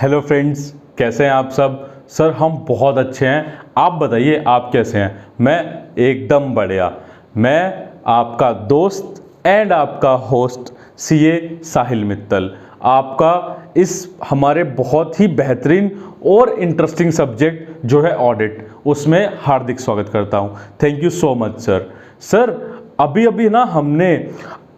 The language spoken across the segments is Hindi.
हेलो फ्रेंड्स, कैसे हैं आप सब। सर हम बहुत अच्छे हैं, आप बताइए आप कैसे हैं। मैं एकदम बढ़िया। मैं आपका दोस्त एंड आपका होस्ट सीए साहिल मित्तल, आपका इस हमारे बहुत ही बेहतरीन और इंटरेस्टिंग सब्जेक्ट जो है ऑडिट, उसमें हार्दिक स्वागत करता हूं। Thank you so much sir. Sir अभी अभी ना हमने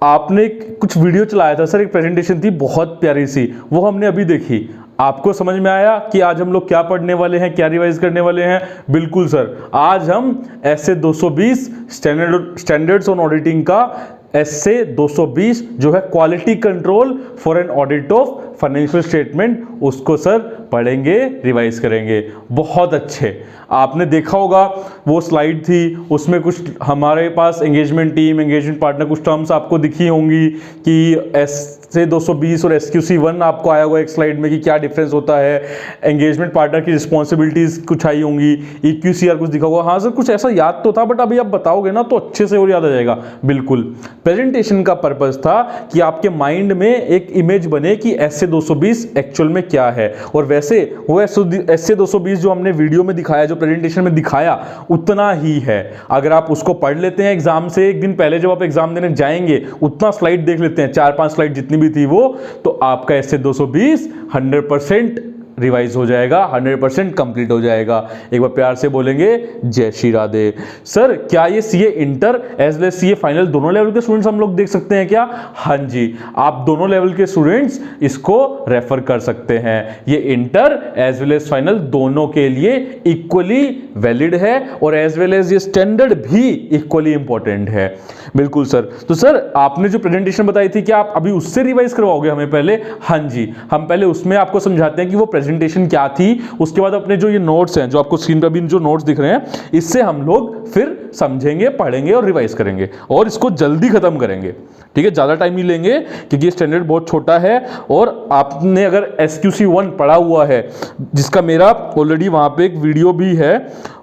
आपने कुछ वीडियो चलाया था सर, एक प्रेजेंटेशन थी बहुत प्यारी सी, वो हमने अभी देखी। आपको समझ में आया कि आज हम लोग क्या पढ़ने वाले हैं, क्या रिवाइज करने वाले हैं। बिल्कुल सर, आज हम ऐसे 220 स्टैंडर्ड्स ऑन ऑडिटिंग का ऐसे 220 जो है quality control for an audit of financial statement, उसको सर पढ़ेंगे, रिवाइज करेंगे। बहुत अच्छे। आपने देखा होगा वो स्लाइड थी, उसमें कुछ हमारे पास एंगेजमेंट टीम, एंगेजमेंट पार्टनर, कुछ टर्म्स आपको दिखी होंगी कि ऐसे 220 और SQC1 आपको आया हुआ एक स्लाइड में कि क्या डिफरेंस होता है। एंगेजमेंट पार्टनर की रिस्पॉन्सिबिलिटीज कुछ आई होंगी, EQCR कुछ दिखा होगा। हाँ सर, कुछ ऐसा याद तो था, बट अभी आप बताओगे ना तो अच्छे से और याद आ जाएगा। बिल्कुल, प्रेजेंटेशन का पर्पस था कि आपके माइंड में एक इमेज बने कि ऐसे 220 एक्चुअल में क्या है, और वैसे वो ऐसे 220 जो हमने वीडियो में दिखाया, जो प्रेजेंटेशन में दिखाया, उतना ही है। अगर आप उसको पढ़ लेते हैं एग्जाम से एक दिन पहले, जब आप एग्जाम देने जाएंगे, उतना स्लाइड देख लेते हैं, 4-5 स्लाइड जितनी भी थी वो, तो आपका ऐसे 220 100% रिवाइज हो जाएगा, 100% कंप्लीट हो जाएगा। एक बार प्यार से बोलेंगे जय श्री राधे। सर क्या ये CA inter as well CA final दोनों लेवल के स्टूडेंट्स हम लोग देख सकते हैं क्या? हाँ जी, आप दोनों लेवल के स्टूडेंट्स इसको रेफर कर सकते हैं। ये inter as well as final दोनों के लिए इक्वली वैलिड है, और एज वेल एज ये स्टैंडर्ड भी इक्वली इंपॉर्टेंट है। बिल्कुल सर। तो सर आपने जो प्रेजेंटेशन बताई थी, क्या आप अभी उससे रिवाइज करवाओगे हमें पहले? हाँ जी, हम पहले उसमें आपको समझाते हैं कि वो प्रेजेंटेशन क्या थी, उसके बाद अपने जो ये नोट्स हैं, जो आपको स्क्रीन पर भी जो नोट्स दिख रहे हैं, इससे हम लोग फिर समझेंगे, पढ़ेंगे और रिवाइज करेंगे, और इसको जल्दी खत्म करेंगे। ठीक है, ज्यादा टाइम नहीं लेंगे क्योंकि स्टैंडर्ड बहुत छोटा है। और आपने अगर SQC1 पढ़ा हुआ है, जिसका मेरा ऑलरेडी वहां पे एक वीडियो भी है,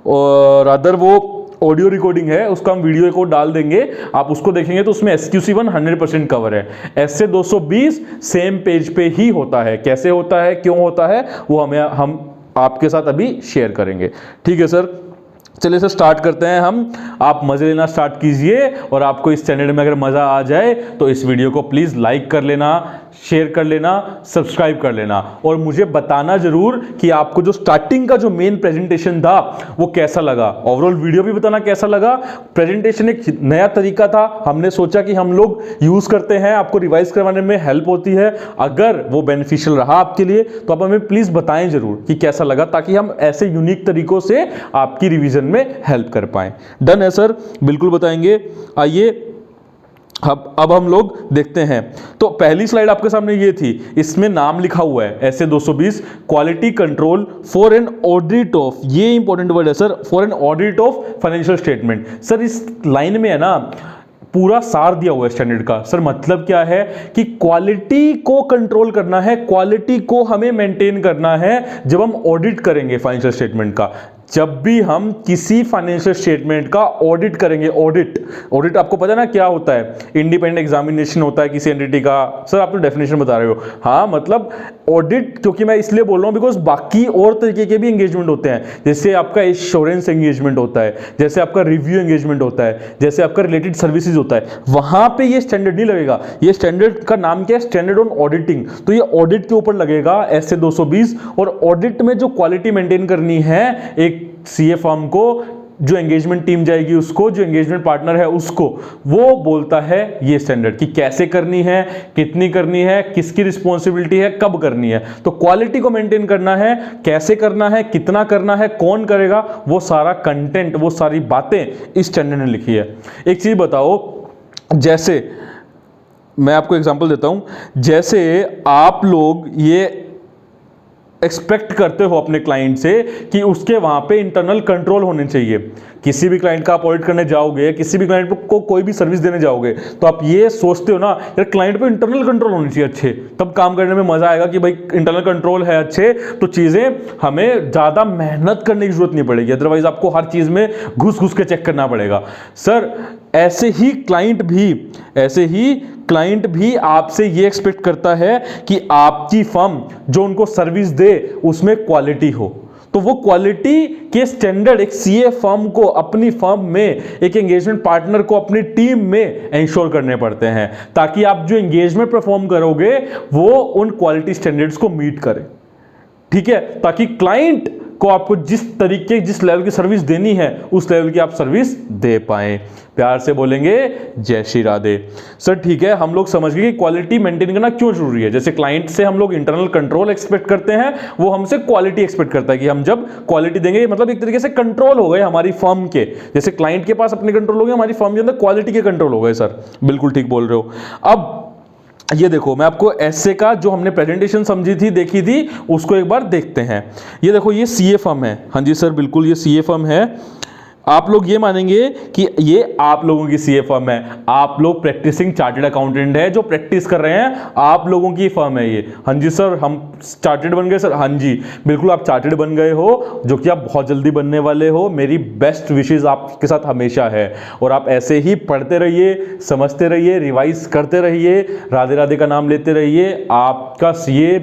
और अदर वो ऑडियो रिकॉर्डिंग है, उसका हम वीडियो को डाल देंगे, आप उसको देखेंगे तो उसमें SQC1 100% कवर है। ऐसे 220 सेम पेज पे ही होता है। कैसे होता है, क्यों होता है, वो हम आपके साथ अभी शेयर करेंगे। ठीक है सर, चलिए सर स्टार्ट करते हैं हम। आप मजे लेना स्टार्ट कीजिए, और आपको इस चैनल में अगर मजा आ जाए तो इस वीडियो को प्लीज लाइक कर लेना, शेयर कर लेना, सब्सक्राइब कर लेना, और मुझे बताना जरूर कि आपको जो स्टार्टिंग का जो मेन प्रेजेंटेशन था वो कैसा लगा। ओवरऑल वीडियो भी बताना कैसा लगा। प्रेजेंटेशन एक नया तरीका था, हमने सोचा कि हम लोग यूज करते हैं, आपको रिवाइज करवाने में हेल्प होती है। अगर वो बेनिफिशियल रहा आपके लिए तो आप हमें प्लीज बताएं जरूर कि कैसा लगा, ताकि हम ऐसे यूनिक तरीकों से आपकी रिवीजन में हेल्प कर पाएं। डन है सर, बिल्कुल बताएंगे। आइए अब हम लोग देखते हैं। तो पहली स्लाइड आपके सामने ये थी, इसमें नाम लिखा हुआ है ऐसे 220 quality control for an audit of, ये इंपॉर्टेंट वर्ड है sir, for an audit of financial statement. Sir इस लाइन में है ना पूरा सार दिया हुआ है स्टैंडर्ड का। सर मतलब क्या है कि क्वालिटी को कंट्रोल करना है, क्वालिटी को हमें मेंटेन करना है जब हम ऑडिट करेंगे फाइनेंशियल स्टेटमेंट का। जब भी हम किसी फाइनेंशियल स्टेटमेंट का ऑडिट करेंगे, ऑडिट आपको पता है ना क्या होता है? इंडिपेंडेंट एग्जामिनेशन होता है किसी एंटिटी का। सर आप तो डेफिनेशन बता रहे हो। हाँ मतलब ऑडिट, क्योंकि मैं इसलिए बोल रहा हूं बिकॉज बाकी और तरीके के भी एंगेजमेंट होते हैं, जैसे आपका एश्योरेंस एंगेजमेंट होता है, जैसे आपका रिव्यू एंगेजमेंट होता है, जैसे आपका रिलेटेड सर्विसेज होता है। वहां पे ये स्टैंडर्ड नहीं लगेगा। ये स्टैंडर्ड का नाम क्या है? Standard on auditing. तो ये ऑडिट के ऊपर लगेगा ऐसे 220, और ऑडिट में जो क्वालिटी मेंटेन करनी है एक सीए फर्म को, जो एंगेजमेंट टीम जाएगी उसको, जो एंगेजमेंट पार्टनर है उसको, वो बोलता है ये स्टैंडर्ड कि कैसे करनी है, कितनी करनी है, किसकी रिस्पॉन्सिबिलिटी है, कब करनी है। तो क्वालिटी को मेंटेन करना है, कैसे करना है, कितना करना है, कौन करेगा, वो सारा कंटेंट, वो सारी बातें इस स्टैंडर्ड ने लिखी है। एक चीज बताओ, जैसे मैं आपको एग्जांपल देता हूं, जैसे आप लोग ये एक्सपेक्ट करते हो अपने क्लाइंट से कि उसके वहां पे इंटरनल कंट्रोल होने चाहिए, किसी भी क्लाइंट का आप ऑडिट करने जाओगे, किसी भी क्लाइंट को कोई भी सर्विस देने जाओगे, तो आप ये सोचते हो ना यार क्लाइंट पे इंटरनल कंट्रोल होनी चाहिए अच्छे, तब काम करने में मजा आएगा कि भाई इंटरनल कंट्रोल है अच्छे तो चीजें हमें ज्यादा मेहनत करने की जरूरत नहीं पड़ेगी, अदरवाइज आपको हर चीज में घुस घुस के चेक करना पड़ेगा। सर ऐसे ही क्लाइंट भी आपसे ये एक्सपेक्ट करता है कि आपकी फर्म जो उनको सर्विस दे उसमें क्वालिटी हो, तो वो क्वालिटी के स्टैंडर्ड एक सीए फर्म को अपनी फर्म में, एक एंगेजमेंट पार्टनर को अपनी टीम में इंश्योर करने पड़ते हैं, ताकि आप जो एंगेजमेंट परफॉर्म करोगे वो उन क्वालिटी स्टैंडर्ड्स को मीट करे। ठीक है, ताकि क्लाइंट को आपको जिस तरीके, जिस लेवल की सर्विस देनी है उस लेवल की आप सर्विस दे पाए। प्यार से बोलेंगे जय श्री राधे। सर ठीक है, हम लोग समझ गए कि क्वालिटी मेंटेन करना क्यों जरूरी है। जैसे क्लाइंट से हम लोग इंटरनल कंट्रोल एक्सपेक्ट करते हैं, वो हमसे क्वालिटी एक्सपेक्ट करता है कि हम जब क्वालिटी देंगे, मतलब एक तरीके से कंट्रोल हो गए हमारी फर्म के, जैसे क्लाइंट के पास अपने कंट्रोल हो गए, हमारी फर्म के अंदर क्वालिटी के कंट्रोल हो गए। सर बिल्कुल ठीक बोल रहे हो। अब ये देखो, मैं आपको ऐसे का जो हमने प्रेजेंटेशन समझी थी, देखी थी, उसको एक बार देखते हैं। ये देखो, ये सीए फर्म है। हाँ जी सर बिल्कुल, ये सीए फर्म है। आप लोग ये मानेंगे कि ये आप लोगों की सीए फर्म है, आप लोग प्रैक्टिसिंग चार्टर्ड अकाउंटेंट है जो प्रैक्टिस कर रहे हैं, आप लोगों की फर्म है ये। हाँ जी सर, हम चार्टर्ड बन गए सर। हाँ जी बिल्कुल, आप चार्टर्ड बन गए हो, जो कि आप बहुत जल्दी बनने वाले हो। मेरी बेस्ट विशेष आपके साथ हमेशा है, और आप ऐसे ही पढ़ते रहिए, समझते रहिए, रिवाइज करते रहिए, राधे राधे का नाम लेते रहिए। आपका सीए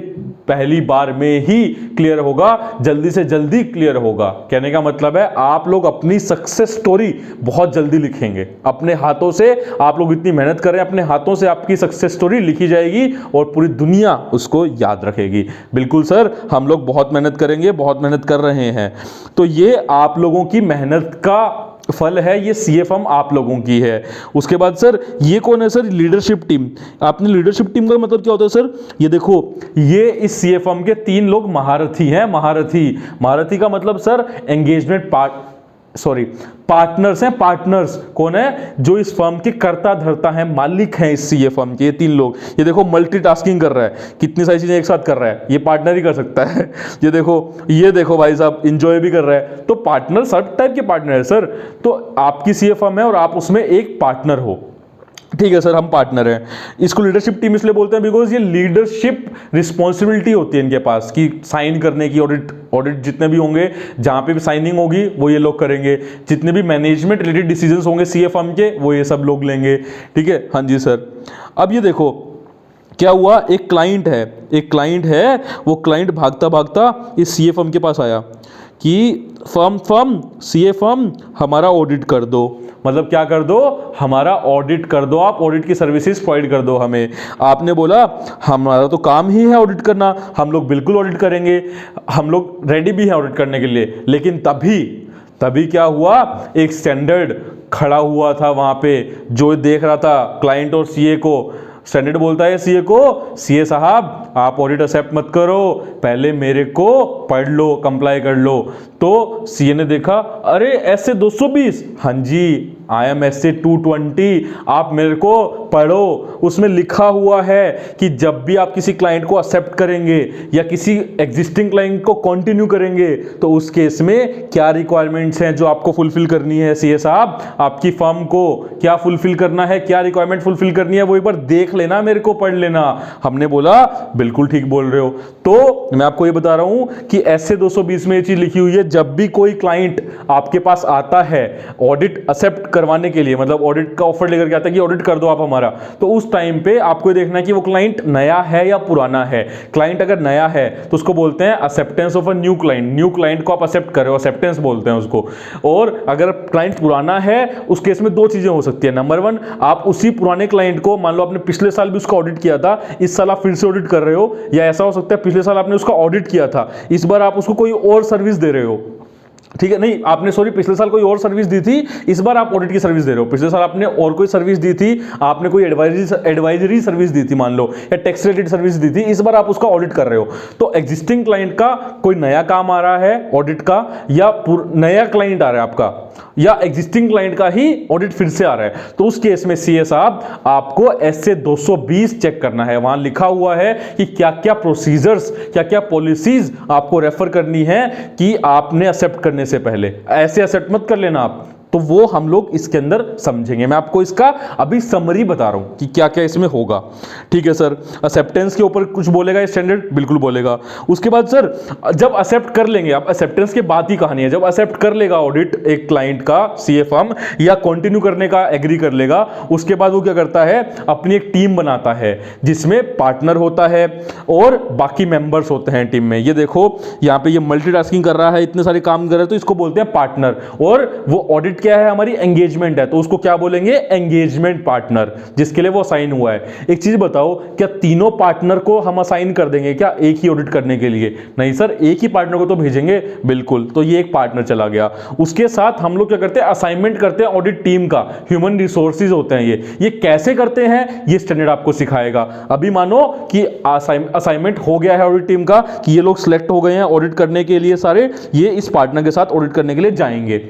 पहली बार में ही क्लियर होगा, जल्दी से जल्दी क्लियर होगा। कहने का मतलब है आप लोग अपनी सक्सेस स्टोरी बहुत जल्दी लिखेंगे अपने हाथों से। आप लोग इतनी मेहनत कर रहे हैं, अपने हाथों से आपकी सक्सेस स्टोरी लिखी जाएगी और पूरी दुनिया उसको याद रखेगी। बिल्कुल सर, हम लोग बहुत मेहनत करेंगे, बहुत मेहनत कर रहे हैं। तो ये आप लोगों की मेहनत का फल है, ये सीए फर्म आप लोगों की है। उसके बाद सर ये कौन है सर? Leadership team. आपने लीडरशिप टीम का मतलब क्या होता है सर? ये देखो, ये इस सीए फर्म के 3 लोग महारथी हैं। महारथी का मतलब सर एंगेजमेंट पार्टनर्स हैं। पार्टनर्स कौन है? जो इस फर्म के कर्ता धर्ता हैं, मालिक हैं इस सीए फर्म के, ये 3 लोग। ये देखो मल्टीटास्किंग कर रहा है, कितनी सारी चीजें एक साथ कर रहा है, ये पार्टनर ही कर सकता है। ये देखो भाई साहब एंजॉय भी कर रहा है। तो पार्टनर सब टाइप के पार्टनर है सर। तो आपकी सीए फर्म है और आप उसमें एक पार्टनर हो। ठीक है सर, हम पार्टनर हैं। इसको लीडरशिप टीम इसलिए बोलते हैं बिकॉज ये लीडरशिप रिस्पॉन्सिबिलिटी होती है इनके पास कि साइन करने की, ऑडिट जितने भी होंगे, जहां पे भी साइनिंग होगी वो ये लोग करेंगे। जितने भी मैनेजमेंट रिलेटेड डिसीजंस होंगे सीए फर्म के, वो ये सब लोग लेंगे। ठीक है, हाँ जी सर। अब ये देखो क्या हुआ, एक क्लाइंट है, वो क्लाइंट भागता भागता इस सीए फर्म के पास आया कि सीए फर्म हमारा ऑडिट कर दो। मतलब क्या कर दो? हमारा ऑडिट कर दो, आप ऑडिट की सर्विसेज प्रोवाइड कर दो हमें। आपने बोला हमारा तो काम ही है ऑडिट करना, हम लोग बिल्कुल ऑडिट करेंगे, हम लोग रेडी भी हैं ऑडिट करने के लिए। लेकिन तभी क्या हुआ, एक स्टैंडर्ड खड़ा हुआ था वहां पे जो देख रहा था क्लाइंट और सीए को। स्टैंडर्ड बोलता है सीए को, सीए साहब आप ऑडिट एक्सेप्ट मत करो, पहले मेरे को पढ़ लो, कंप्लाई कर लो। तो सीए ने देखा, अरे ऐसे 220, हाँ जी IMSA 220, आप मेरे को पढ़ो। उसमें लिखा हुआ है कि जब भी आप किसी क्लाइंट को एक्सेप्ट करेंगे या किसी एग्जिस्टिंग क्लाइंट को कंटिन्यू करेंगे तो उस केस में क्या रिक्वायरमेंट्स हैं जो आपको फुलफिल करनी है। सीए साहब आपकी फर्म को क्या फुलफिल करना है, क्या रिक्वायरमेंट फुलफिल करनी है, वो एक बार देख लेना, मेरे को पढ़ लेना। हमने बोला बिल्कुल ठीक बोल रहे हो। तो मैं आपको ये बता रहा हूं कि ऐसे 220 में ये चीज लिखी हुई है, जब भी कोई क्लाइंट आपके पास आता है ऑडिट एक्सेप्ट करवाने के लिए, मतलब ऑडिट का ऑफर लेकर के आता है कि ऑडिट कर दो आप हमारा, तो उस टाइम पे आपको देखना है कि वो क्लाइंट नया है या पुराना है। क्लाइंट अगर नया है तो उसको बोलते हैं acceptance of a new client. New client को आप एक्सेप्ट कर रहे हो, एक्सेप्टेंस बोलते हैं उसको। और अगर क्लाइंट पुराना है, उस केस में 2 चीजें हो सकती है। नंबर 1, आप उसी पुराने क्लाइंट को, मान लो आपने पिछले साल भी उसका ऑडिट किया था, इस साल आप फिर से ऑडिट कर रहे हो, या ऐसा हो सकता है पिछले साल आपने उसका ऑडिट किया था, इस बार आप उसको कोई और सर्विस दे रहे हो। ठीक है, नहीं आपने पिछले साल कोई और सर्विस दी थी, इस बार आप ऑडिट की सर्विस दे रहे हो। पिछले साल आपने और कोई सर्विस दी थी, आपने कोई एडवाइजरी सर्विस दी थी मान लो, या टैक्स रिलेटेड सर्विस दी थी, इस बार आप उसका ऑडिट कर रहे हो। तो एग्जिस्टिंग क्लाइंट का कोई नया काम आ रहा है ऑडिट का, या नया क्लाइंट आ रहा है आपका, या एग्जिस्टिंग क्लाइंट का ही ऑडिट फिर से आ रहा है, तो उस केस में सीए साहब आपको ऐसे 220 चेक करना है। वहां लिखा हुआ है कि क्या क्या प्रोसीजर्स, क्या क्या पॉलिसीज आपको रेफर करनी है कि आपने एक्सेप्ट करनी करने से पहले ऐसे एक्सेप्ट मत कर लेना आप। तो वो हम लोग इसके अंदर समझेंगे। मैं आपको इसका अभी समरी बता रहा हूं कि क्या क्या इसमें होगा। ठीक है सर, एक्सेप्टेंस के ऊपर कुछ बोलेगा स्टैंडर्ड? बिल्कुल बोलेगा। उसके बाद सर जब एक्सेप्ट कर लेंगे, आप एक्सेप्टेंस के बाद ही कहानी है, जब एक्सेप्ट कर लेगा ऑडिट एक क्लाइंट का सीए फर्म या कंटिन्यू करने का एग्री कर लेगा, उसके बाद वो क्या करता है, अपनी एक टीम बनाता है जिसमें पार्टनर होता है और बाकी मेंबर्स होते हैं टीम में। ये देखो यहां पे ये मल्टीटास्किंग कर रहा है, इतने सारे काम कर रहा है, तो इसको बोलते हैं पार्टनर। और वो ऑडिट क्या है, हमारी एंगेजमेंट है, तो उसको क्या बोलेंगे, एंगेजमेंट पार्टनर, जिसके लिए वो असाइन हुआ है। एक चीज बताओ, क्या तीनों पार्टनर को हम असाइन कर देंगे क्या एक ही ऑडिट करने के लिए? नहीं सर, एक ही पार्टनर को तो भेजेंगे। बिल्कुल, तो ये एक पार्टनर चला गया। उसके साथ हम लोग क्या करते हैं, असाइनमेंट करते हैं ऑडिट टीम का, ह्यूमन रिसोर्सेज होते हैं ये कैसे करते हैं ये स्टैंडर्ड आपको सिखाएगा। अभी मानो कि असाइनमेंट हो गया है ऑडिट टीम का, कि ये लोग सिलेक्ट हो गए हैं ऑडिट करने के लिए, सारे ये इस पार्टनर के साथ ऑडिट करने के लिए जाएंगे।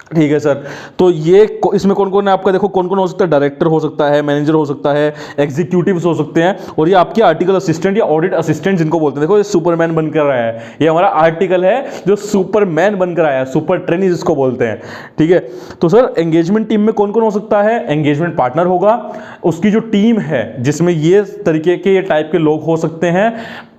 ठीक है सर, तो ये इसमें कौन कौन है आपका, देखो कौन कौन हो सकता है, डायरेक्टर हो सकता है, मैनेजर हो सकता है, एग्जीक्यूटिव्स हो सकते हैं, और ये आपके आर्टिकल असिस्टेंट या ऑडिट असिस्टेंट जिनको बोलते हैं। देखो ये सुपरमैन बनकर आया है, ये हमारा आर्टिकल है जो सुपरमैन बनकर आया है, सुपर ट्रेनी जिसको बोलते हैं। ठीक है, तो सर एंगेजमेंट टीम में कौन कौन हो सकता है, एंगेजमेंट पार्टनर होगा, उसकी जो टीम है जिसमें ये तरीके के ये टाइप के लोग हो सकते हैं,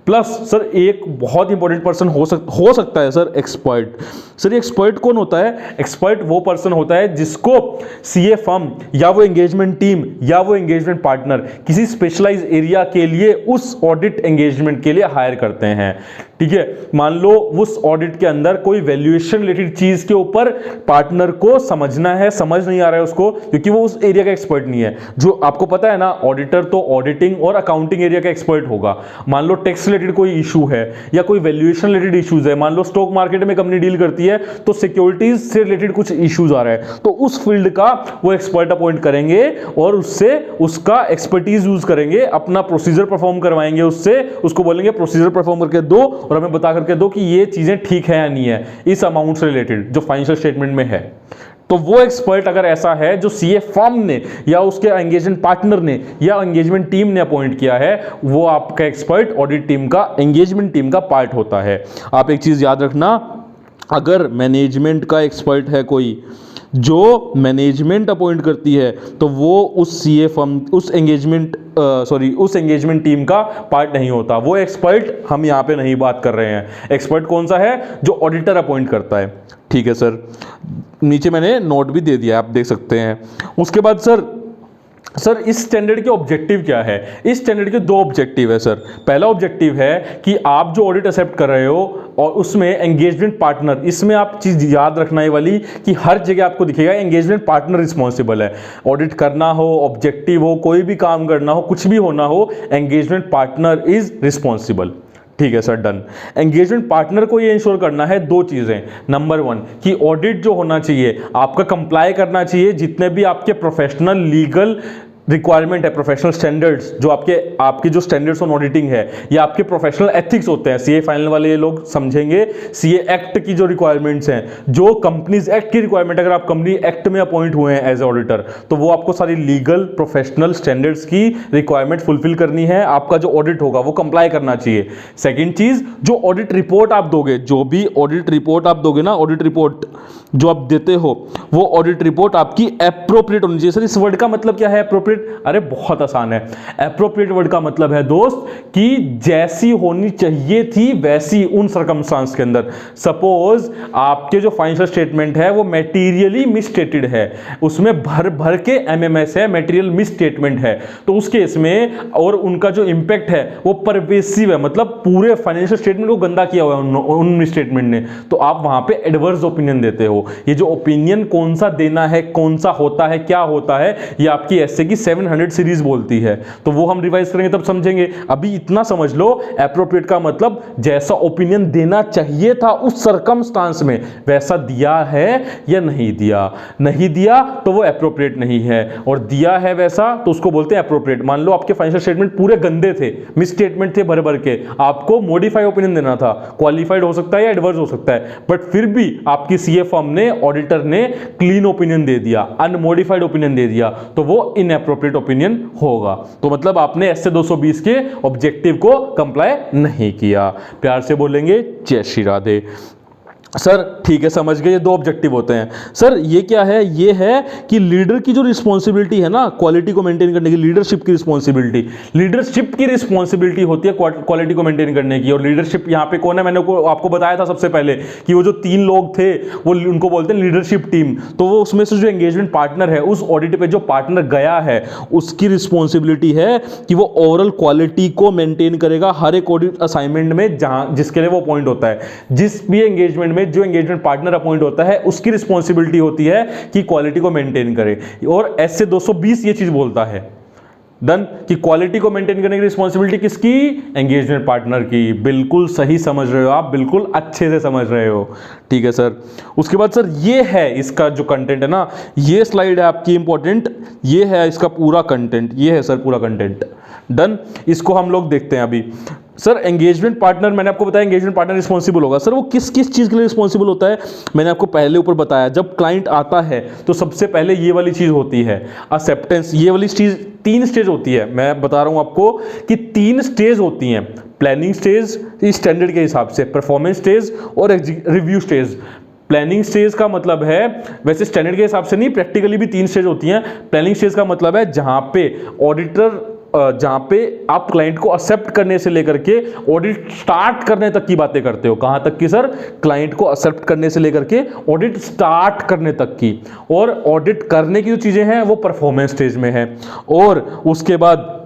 प्लस सर एक बहुत इंपॉर्टेंट पर्सन हो सकता है सर, एक्सपर्ट। सर ये एक्सपर्ट कौन होता है, एक्सपर्ट वो पर्सन होता है जिसको सीए फर्म या वो एंगेजमेंट टीम या वो एंगेजमेंट पार्टनर किसी स्पेशलाइज एरिया के लिए उस ऑडिट एंगेजमेंट के लिए हायर करते हैं। ठीक है, मान लो उस ऑडिट के अंदर कोई वैल्यूएशन रिलेटेड चीज के ऊपर पार्टनर को समझना है, समझ नहीं आ रहा है उसको, क्योंकि वो उस एरिया का एक्सपर्ट नहीं है। जो आपको पता है ना, ऑडिटर तो ऑडिटिंग और अकाउंटिंग एरिया का एक्सपर्ट होगा। मान लो टैक्स रिलेटेड कोई इशू है या कोई वैल्यूएशन रिलेटेड इश्यूज है, मान लो स्टॉक मार्केट में कंपनी डील करती है तो सिक्योरिटीज से रिलेटेड कुछ इश्यूज आ रहे हैं, तो उस फील्ड का वो एक्सपर्ट अपॉइंट करेंगे और उससे उसका एक्सपर्टीज यूज करेंगे, अपना प्रोसीजर परफॉर्म करवाएंगे उससे, उसको बोलेंगे प्रोसीजर परफॉर्म करके दो और हमें बता करके दो कि ये चीजें ठीक है या नहीं है इस अमाउंट से रिलेटेड जो फाइनेंशियल स्टेटमेंट में है। तो वो एक्सपर्ट अगर ऐसा है जो सीए फर्म ने या उसके एंगेजमेंट पार्टनर ने या एंगेजमेंट टीम ने अपॉइंट किया है, वो आपका एक्सपर्ट ऑडिट टीम का, एंगेजमेंट टीम का पार्ट होता है। आप एक चीज याद रखना, अगर मैनेजमेंट का एक्सपर्ट है कोई जो मैनेजमेंट अपॉइंट करती है, तो वो उस सीए फर्म उस एंगेजमेंट टीम का पार्ट नहीं होता। वो एक्सपर्ट हम यहाँ पे नहीं बात कर रहे हैं। एक्सपर्ट कौन सा है, जो ऑडिटर अपॉइंट करता है। ठीक है सर, नीचे मैंने नोट भी दे दिया, आप देख सकते हैं। उसके बाद सर इस स्टैंडर्ड के ऑब्जेक्टिव क्या है? इस स्टैंडर्ड के दो ऑब्जेक्टिव है सर। पहला ऑब्जेक्टिव है कि आप जो ऑडिट एक्सेप्ट कर रहे हो और उसमें एंगेजमेंट पार्टनर, इसमें आप चीज याद रखना है वाली कि हर जगह आपको दिखेगा एंगेजमेंट पार्टनर रिस्पॉन्सिबल है। ऑडिट करना हो, ऑब्जेक्टिव हो, कोई भी काम करना हो, कुछ भी होना हो, एंगेजमेंट पार्टनर इज रिस्पॉन्सिबल। ठीक है सर, डन। एंगेजमेंट पार्टनर को ये इंश्योर करना है दो चीजें। नंबर वन कि ऑडिट जो होना चाहिए आपका कंप्लाई करना चाहिए जितने भी आपके प्रोफेशनल लीगल रिक्वायरमेंट है, प्रोफेशनल स्टैंडर्ड्स जो आपके जो स्टैंडर्ड्स ऑन ऑडिटिंग है, ये आपके प्रोफेशनल एथिक्स होते हैं। सीए फाइनल वाले ये लोग समझेंगे, सीए एक्ट की जो रिक्वायरमेंट्स हैं, जो कंपनीज एक्ट की रिक्वायरमेंट, अगर आप कंपनी एक्ट में अपॉइंट हुए हैं एज ए ऑडिटर, तो वो आपको सारी लीगल प्रोफेशनल स्टैंडर्ड्स की रिक्वायरमेंट फुलफिल करनी है। आपका जो ऑडिट होगा वो कंप्लाई करना चाहिए। सेकेंड चीज, जो ऑडिट रिपोर्ट आप दोगे, जो भी ऑडिट रिपोर्ट आप दोगे ना, ऑडिट रिपोर्ट जो आप देते हो, वो ऑडिट रिपोर्ट आपकी एप्रोप्रिएट होनी चाहिए। सर इस वर्ड का मतलब क्या है एप्रोप्रिएट? अरे बहुत आसान है। एप्रोप्रिएट वर्ड का मतलब है दोस्त कि जैसी होनी चाहिए थी वैसी उन सर्कमस्टांस के अंदर। सपोज आपके जो फाइनेंशियल स्टेटमेंट है वो मैटीरियली मिसस्टेटेड है, उसमें भर के एमएमएस है, मैटेरियल मिसस्टेटमेंट है, तो उस केस में और उनका जो इंपैक्ट है वो परवेसिव है, मतलब पूरे फाइनेंशियल स्टेटमेंट को गंदा किया हुआ है उन मिसस्टेटमेंट ने, तो आप वहां पे एडवर्स ओपिनियन देते हो। ये जो ओपिनियन कौन सा देना है, कौन सा होता है, क्या होता है, ये आपकी एसए की 700 सीरीज बोलती है, तो वो हम रिवाइज करेंगे तब समझेंगे। अभी इतना समझ लो, एप्रोप्रिएट का मतलब जैसा ओपिनियन देना चाहिए था उस सर्कमस्टांस में वैसा दिया है या नहीं दिया। नहीं दिया तो वो एप्रोप्रिएट नहीं है, और दिया है वैसा तो उसको बोलते हैं एप्रोप्रिएट। मान लो आपके फाइनेंशियल स्टेटमेंट पूरे गंदे थे, मिस स्टेटमेंट थे भर के, आपको मॉडिफाई ओपिनियन देना था, क्वालिफाइड हो सकता है या एडवर्स हो सकता है, बट फिर भी आपकी सीए फर्म ने, ऑडिटर ने क्लीन ओपिनियन दे दिया, अनमॉडिफाइड ओपिनियन दे दिया, तो वो इनएप्रोप्रिएट ओपिनियन होगा। तो मतलब आपने एसए 220 के ऑब्जेक्टिव को कंप्लाई नहीं किया। प्यार से बोलेंगे जय श्री राधे। सर ठीक है, समझ गए, ये दो ऑब्जेक्टिव होते हैं। सर ये क्या है, ये है कि लीडर की जो रिस्पॉन्सिबिलिटी है ना क्वालिटी को मेंटेन करने की, लीडरशिप की रिस्पॉन्सिबिलिटी होती है क्वालिटी को मेंटेन करने की। और लीडरशिप यहाँ पे कौन है, मैंने आपको बताया था सबसे पहले कि वो जो 3 लोग थे वो उनको बोलते हैं लीडरशिप टीम। तो वो उसमें से जो एंगेजमेंट पार्टनर है, उस ऑडिट पे जो पार्टनर गया है उसकी रिस्पॉन्सिबिलिटी है कि वो ओवरऑल क्वालिटी को मेंटेन करेगा हर एक ऑडिट असाइनमेंट में जहां जिसके लिए वो अपॉइंट होता है। जिस भी एंगेजमेंट में जो एंगेजमेंट पार्टनर अपॉइंट होता है उसकी रिस्पॉन्सिबिलिटी होती है कि क्वालिटी को मेंटेन करे। और ऐसे 220 ये चीज बोलता है डन कि क्वालिटी को मेंटेन करने की रिस्पॉन्सिबिलिटी किसकी, एंगेजमेंट पार्टनर की। बिल्कुल सही समझ रहे हो आप, बिल्कुल अच्छे से समझ रहे हो, ठीक है सर। उसके बाद सर ये है इसका जो कंटेंट है ना, ये स्लाइड है आपकी इंपॉर्टेंट, ये है इसका पूरा कंटेंट, ये है सर पूरा कंटेंट डन। इसको हम लोग देखते हैं अभी। सर एंगेजमेंट पार्टनर, मैंने आपको बताया एंगेजमेंट पार्टनर रिस्पॉन्सिबल होगा। सर वो किस किस चीज़ के लिए रिस्पॉन्सिबल होता है, मैंने आपको पहले ऊपर बताया। जब क्लाइंट आता है तो सबसे पहले ये वाली चीज़ होती है एक्सेप्टेंस। ये वाली चीज़ 3 स्टेज होती है, मैं बता रहा हूँ आपको कि 3 स्टेज होती हैं। प्लानिंग स्टेज स्टैंडर्ड के हिसाब से, परफॉर्मेंस स्टेज और रिव्यू स्टेज। प्लानिंग स्टेज का मतलब है, वैसे स्टैंडर्ड के हिसाब से नहीं, प्रैक्टिकली भी 3 स्टेज होती हैं। प्लानिंग स्टेज का मतलब है जहां पे ऑडिटर, जहां पे आप क्लाइंट को एक्सेप्ट करने से लेकर के ऑडिट स्टार्ट करने तक की बातें करते हो। कहां तक की सर, क्लाइंट को एक्सेप्ट करने से लेकर के ऑडिट स्टार्ट करने तक की। और ऑडिट करने की जो चीजें हैं वो परफॉर्मेंस स्टेज में है। और उसके बाद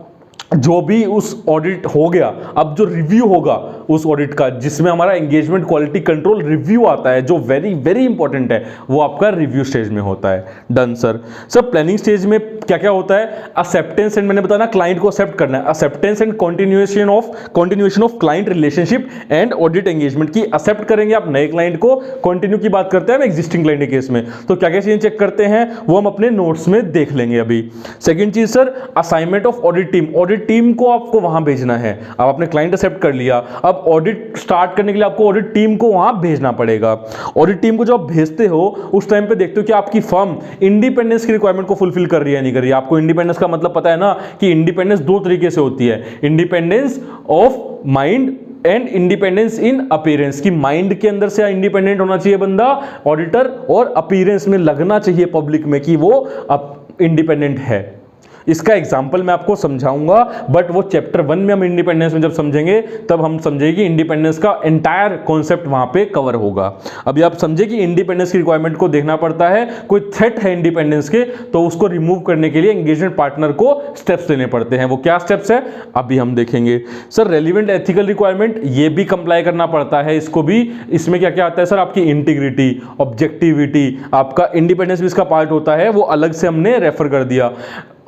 जो भी उस ऑडिट हो गया, अब जो रिव्यू होगा उस ऑडिट का, जिसमें हमारा एंगेजमेंट क्वालिटी कंट्रोल रिव्यू आता है, जो वेरी वेरी इंपॉर्टेंट है, वो आपका रिव्यू स्टेज में होता है। Done sir. Sir planning stage में क्या क्या होता है, एक्सेप्टेंस एंड, मैंने बताया ना क्लाइंट को एक्सेप्ट करना है, acceptance and continuation of client relationship and audit engagement की। एक्सेप्ट करेंगे आप नए क्लाइंट को, कंटिन्यू की बात करते हैं हम एग्जिस्टिंग क्लाइंट के केस में, तो क्या क्या चीजें चेक करते हैं वो हम अपने नोट्स में देख लेंगे अभी। सेकंड चीज sir, assignment of audit team. Audit team को आपको वहां भेजना है। अब आपने क्लाइंट एक्सेप्ट कर लिया, अब ऑडिट स्टार्ट करने के लिए आपको ऑडिट टीम को वहां भेजना पड़ेगा। ऑडिट टीम को जब आप भेजते हो उस टाइम पे देखते हो कि आपकी फर्म इंडिपेंडेंस की रिक्वायरमेंट को फुलफिल कर रही है नहीं कर रही है। आपको इंडिपेंडेंस का मतलब पता है ना कि इंडिपेंडेंस 2 तरीके से होती है, independence of mind and independence in appearance, की माइंड के अंदर से इंडिपेंडेंट होना चाहिए बंदा ऑडिटर, और अपीयरेंस में लगना चाहिए पब्लिक में कि वो इंडिपेंडेंट है। इसका एग्जाम्पल मैं आपको समझाऊंगा, बट वो चैप्टर 1 में हम इंडिपेंडेंस में जब समझेंगे तब हम समझेंगे कि इंडिपेंडेंस का एंटायर कॉन्सेप्ट वहां पे कवर होगा। अभी आप समझे कि इंडिपेंडेंस की रिक्वायरमेंट को देखना पड़ता है, कोई थ्रेट है इंडिपेंडेंस के तो उसको रिमूव करने के लिए एंगेजमेंट पार्टनर को स्टेप्स लेने पड़ते हैं। वो क्या स्टेप्स है अभी हम देखेंगे। सर रेलिवेंट एथिकल रिक्वायरमेंट, ये भी कंप्लाई करना पड़ता है, इसको भी। इसमें क्या क्या आता है सर, आपकी इंटीग्रिटी, ऑब्जेक्टिविटी, आपका इंडिपेंडेंस भी इसका पार्ट होता है, वो अलग से हमने रेफर कर दिया।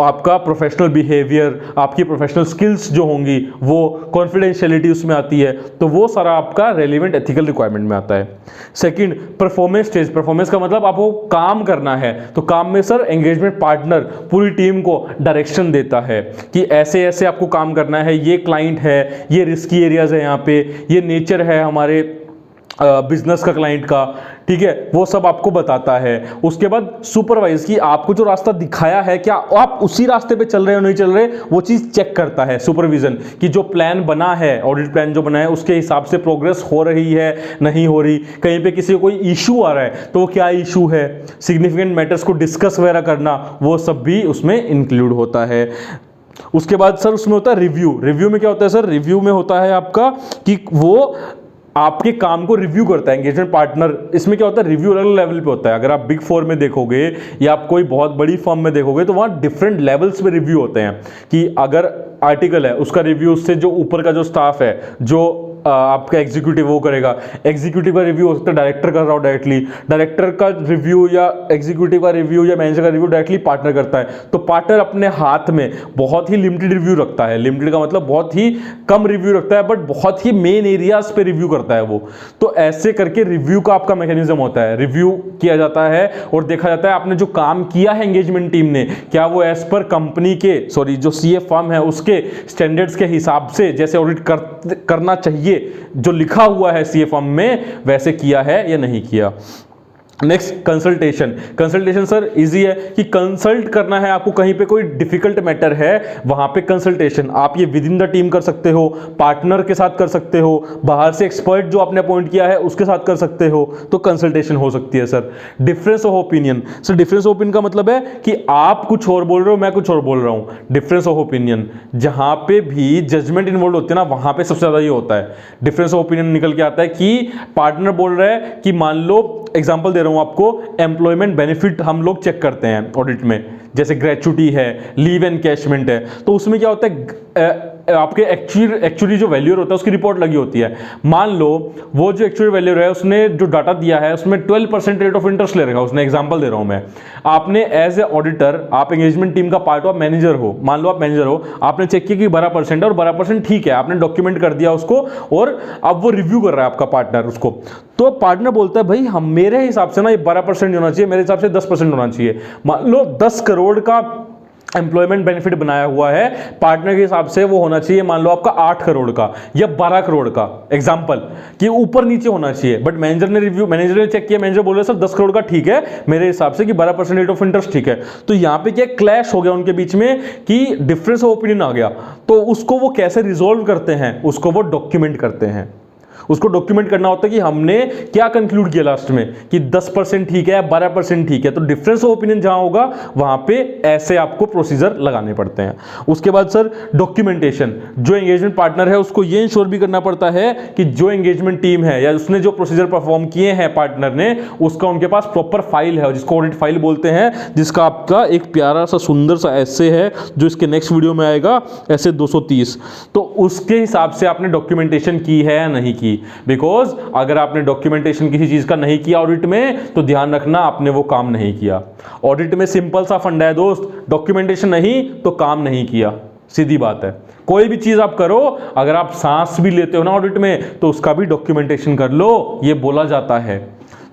आपका प्रोफेशनल बिहेवियर, आपकी प्रोफेशनल स्किल्स जो होंगी वो, कॉन्फिडेंशियलिटी उसमें आती है, तो वो सारा आपका रेलिवेंट एथिकल रिक्वायरमेंट में आता है। Second, performance stage. परफॉर्मेंस का मतलब आपको काम करना है, तो काम में सर एंगेजमेंट पार्टनर पूरी टीम को डायरेक्शन देता है कि ऐसे ऐसे आपको काम करना है, ये क्लाइंट है, ये रिस्की एरियाज है, यहाँ पे ये नेचर है हमारे बिजनेस का, क्लाइंट का, ठीक है, वो सब आपको बताता है। उसके बाद सुपरवाइज, की आपको जो रास्ता दिखाया है क्या आप उसी रास्ते पे चल रहे हो नहीं चल रहे, वो चीज चेक करता है सुपरविजन, कि जो प्लान बना है, ऑडिट प्लान जो बना है उसके हिसाब से प्रोग्रेस हो रही है नहीं हो रही, कहीं पे किसी को कोई इशू आ रहा है तो वो क्या इशू है, सिग्निफिकेंट मैटर्स को डिस्कस वगैरह करना, वो सब भी उसमें इंक्लूड होता है। उसके बाद सर उसमें होता है रिव्यू। रिव्यू में क्या होता है सर, रिव्यू में होता है आपका कि वो आपके काम को रिव्यू करता है एंगेजमेंट पार्टनर। इसमें क्या होता है, रिव्यू अलग अलग लेवल पे होता है। अगर आप बिग 4 में देखोगे या आप कोई बहुत बड़ी फर्म में देखोगे तो वहाँ डिफरेंट लेवल्स पे रिव्यू होते हैं, कि अगर आर्टिकल है उसका रिव्यू उससे जो ऊपर का जो स्टाफ है, जो आपका एग्जीक्यूटिव, वो करेगा। एग्जीक्यूटिव का रिव्यू हो सकता है डायरेक्टर कर रहा हो डायरेक्टली, डायरेक्टर का रिव्यू या एग्जीक्यूटिव का रिव्यू या मैनेजर का रिव्यू डायरेक्टली पार्टनर करता है। तो पार्टनर अपने हाथ में बहुत ही लिमिटेड रिव्यू रखता है, लिमिटेड का मतलब बहुत ही कम रिव्यू रखता है, बट बहुत ही मेन एरियाज पे रिव्यू करता है वो। तो ऐसे करके रिव्यू का आपका मैकेनिज्म होता है, रिव्यू किया जाता है और देखा जाता है आपने जो काम किया है एंगेजमेंट टीम ने, क्या वो एज पर कंपनी के, जो सीए फर्म है उसके स्टैंडर्ड्स के हिसाब से जैसे ऑडिट करना चाहिए, जो लिखा हुआ है सीए फर्म में, वैसे किया है या नहीं किया। Next consultation. Consultation sir easy है कि कंसल्ट करना है आपको, कहीं पे कोई डिफिकल्ट मैटर है वहां पे कंसल्टेशन आप ये विद इन द टीम कर सकते हो, पार्टनर के साथ कर सकते हो, बाहर से एक्सपर्ट जो आपने अपॉइंट किया है उसके साथ कर सकते हो, तो कंसल्टेशन हो सकती है sir. Difference of opinion. Sir difference of opinion का मतलब है कि आप कुछ और बोल रहे हो, मैं कुछ और बोल रहा हूं। डिफरेंस ऑफ ओपिनियन जहां पे भी जजमेंट इन्वॉल्व होती है ना, वहां पे सबसे ज्यादा ये होता है। डिफरेंस ऑफ ओपिनियन निकल के आता है कि पार्टनर बोल रहा है कि मान लो एग्जांपल दे रहा हूं आपको, एम्प्लॉयमेंट बेनिफिट हम लोग चेक करते हैं ऑडिट में, जैसे ग्रेचुटी है, लीव एनकैशमेंट है, तो उसमें क्या होता है आपके एक्चुअली जो वैल्यूअर होता है उसकी रिपोर्ट लगी होती है। मान लो वो जो एक्चुअली वैल्यूअर है उसने जो डाटा दिया है उसमें 12% रेट ऑफ इंटरेस्ट ले रखा है उसने, एग्जांपल दे रहा हूं मैं। आपने एज ए ऑडिटर, आप एंगेजमेंट टीम का पार्ट हो, आप मैनेजर हो, मान लो आप मैनेजर हो, आपने चेक किया कि 12% है और 12% ठीक है, आपने डॉक्यूमेंट कर दिया उसको और अब वो रिव्यू कर रहा है आपका पार्टनर उसको। तो पार्टनर बोलता है भाई हम मेरे हिसाब से ना ये 12% होना चाहिए, मेरे हिसाब से 10% होना चाहिए। मान लो 10 करोड़ का एम्प्लॉयमेंट बेनिफिट बनाया हुआ है, पार्टनर के हिसाब से वो होना चाहिए मान लो आपका 8 करोड़ का या 12 करोड़ का, एग्जांपल कि ऊपर नीचे होना चाहिए। बट मैनेजर ने चेक किया, मैनेजर बोल रहे सर 10 करोड़ का ठीक है मेरे हिसाब से, कि 12% रेट ऑफ इंटरेस्ट ठीक है। तो यहां पे क्या क्लैश हो गया उनके बीच में कि डिफरेंस ऑफ ओपिनियन आ गया। तो उसको वो कैसे रिजोल्व करते हैं, उसको वो डॉक्यूमेंट करते हैं। उसको डॉक्यूमेंट करना होता है कि हमने क्या कंक्लूड किया लास्ट में, कि 10% ठीक है, 12% ठीक है। तो डिफरेंस ऑफ ओपिनियन जहां होगा वहां पे ऐसे आपको प्रोसीजर लगाने पड़ते हैं। उसके बाद सर डॉक्यूमेंटेशन। जो एंगेजमेंट पार्टनर है उसको ये इंश्योर भी करना पड़ता है कि जो एंगेजमेंट टीम है या उसने जो प्रोसीजर परफॉर्म किए हैं पार्टनर ने, उसका उनके पास प्रॉपर फाइल है, जिसको ऑडिट फाइल बोलते हैं, जिसका आपका एक प्यारा सा सुंदर सा ऐसे है जो इसके नेक्स्ट वीडियो में आएगा, ऐसे 230। तो उसके हिसाब से आपने डॉक्यूमेंटेशन की है या नहीं की। बिकॉज अगर आपने डॉक्यूमेंटेशन किसी चीज का नहीं किया ऑडिट में, तो ध्यान रखना आपने वो काम नहीं किया। ऑडिट में सिंपल सा फंडा है दोस्त, डॉक्यूमेंटेशन नहीं तो काम नहीं किया, सीधी बात है। कोई भी चीज आप करो, अगर आप सांस भी लेते हो ना ऑडिट में, तो उसका भी डॉक्यूमेंटेशन कर लो, ये बोला जाता है।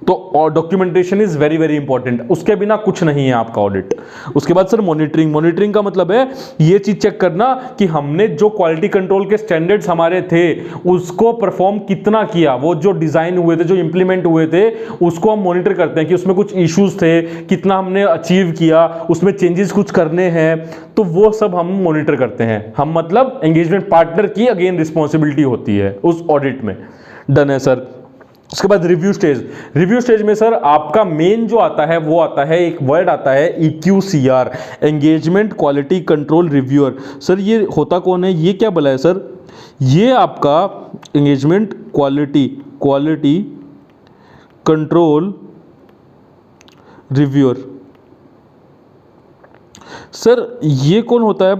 तो documentation is very very important, उसके बिना कुछ नहीं है आपका ऑडिट। उसके बाद सर मॉनिटरिंग। मॉनिटरिंग का मतलब है ये चीज चेक करना कि हमने जो क्वालिटी कंट्रोल के स्टैंडर्ड्स हमारे थे उसको परफॉर्म कितना किया, वो जो डिजाइन हुए थे, जो इंप्लीमेंट हुए थे, उसको हम मॉनिटर करते हैं कि उसमें कुछ इश्यूज थे, कितना हमने अचीव किया, उसमें चेंजेस कुछ करने हैं, तो वो सब हम मॉनिटर करते हैं। हम मतलब एंगेजमेंट पार्टनर की अगेन रिस्पॉन्सिबिलिटी होती है उस ऑडिट में। डन है सर। उसके बाद रिव्यू स्टेज। रिव्यू स्टेज में सर आपका मेन जो आता है वो आता है, एक वर्ड आता है EQCR, engagement quality control reviewer. Sir ये होता कौन है, ये क्या भला है सर? ये आपका engagement quality control reviewer. Sir ये कौन होता है?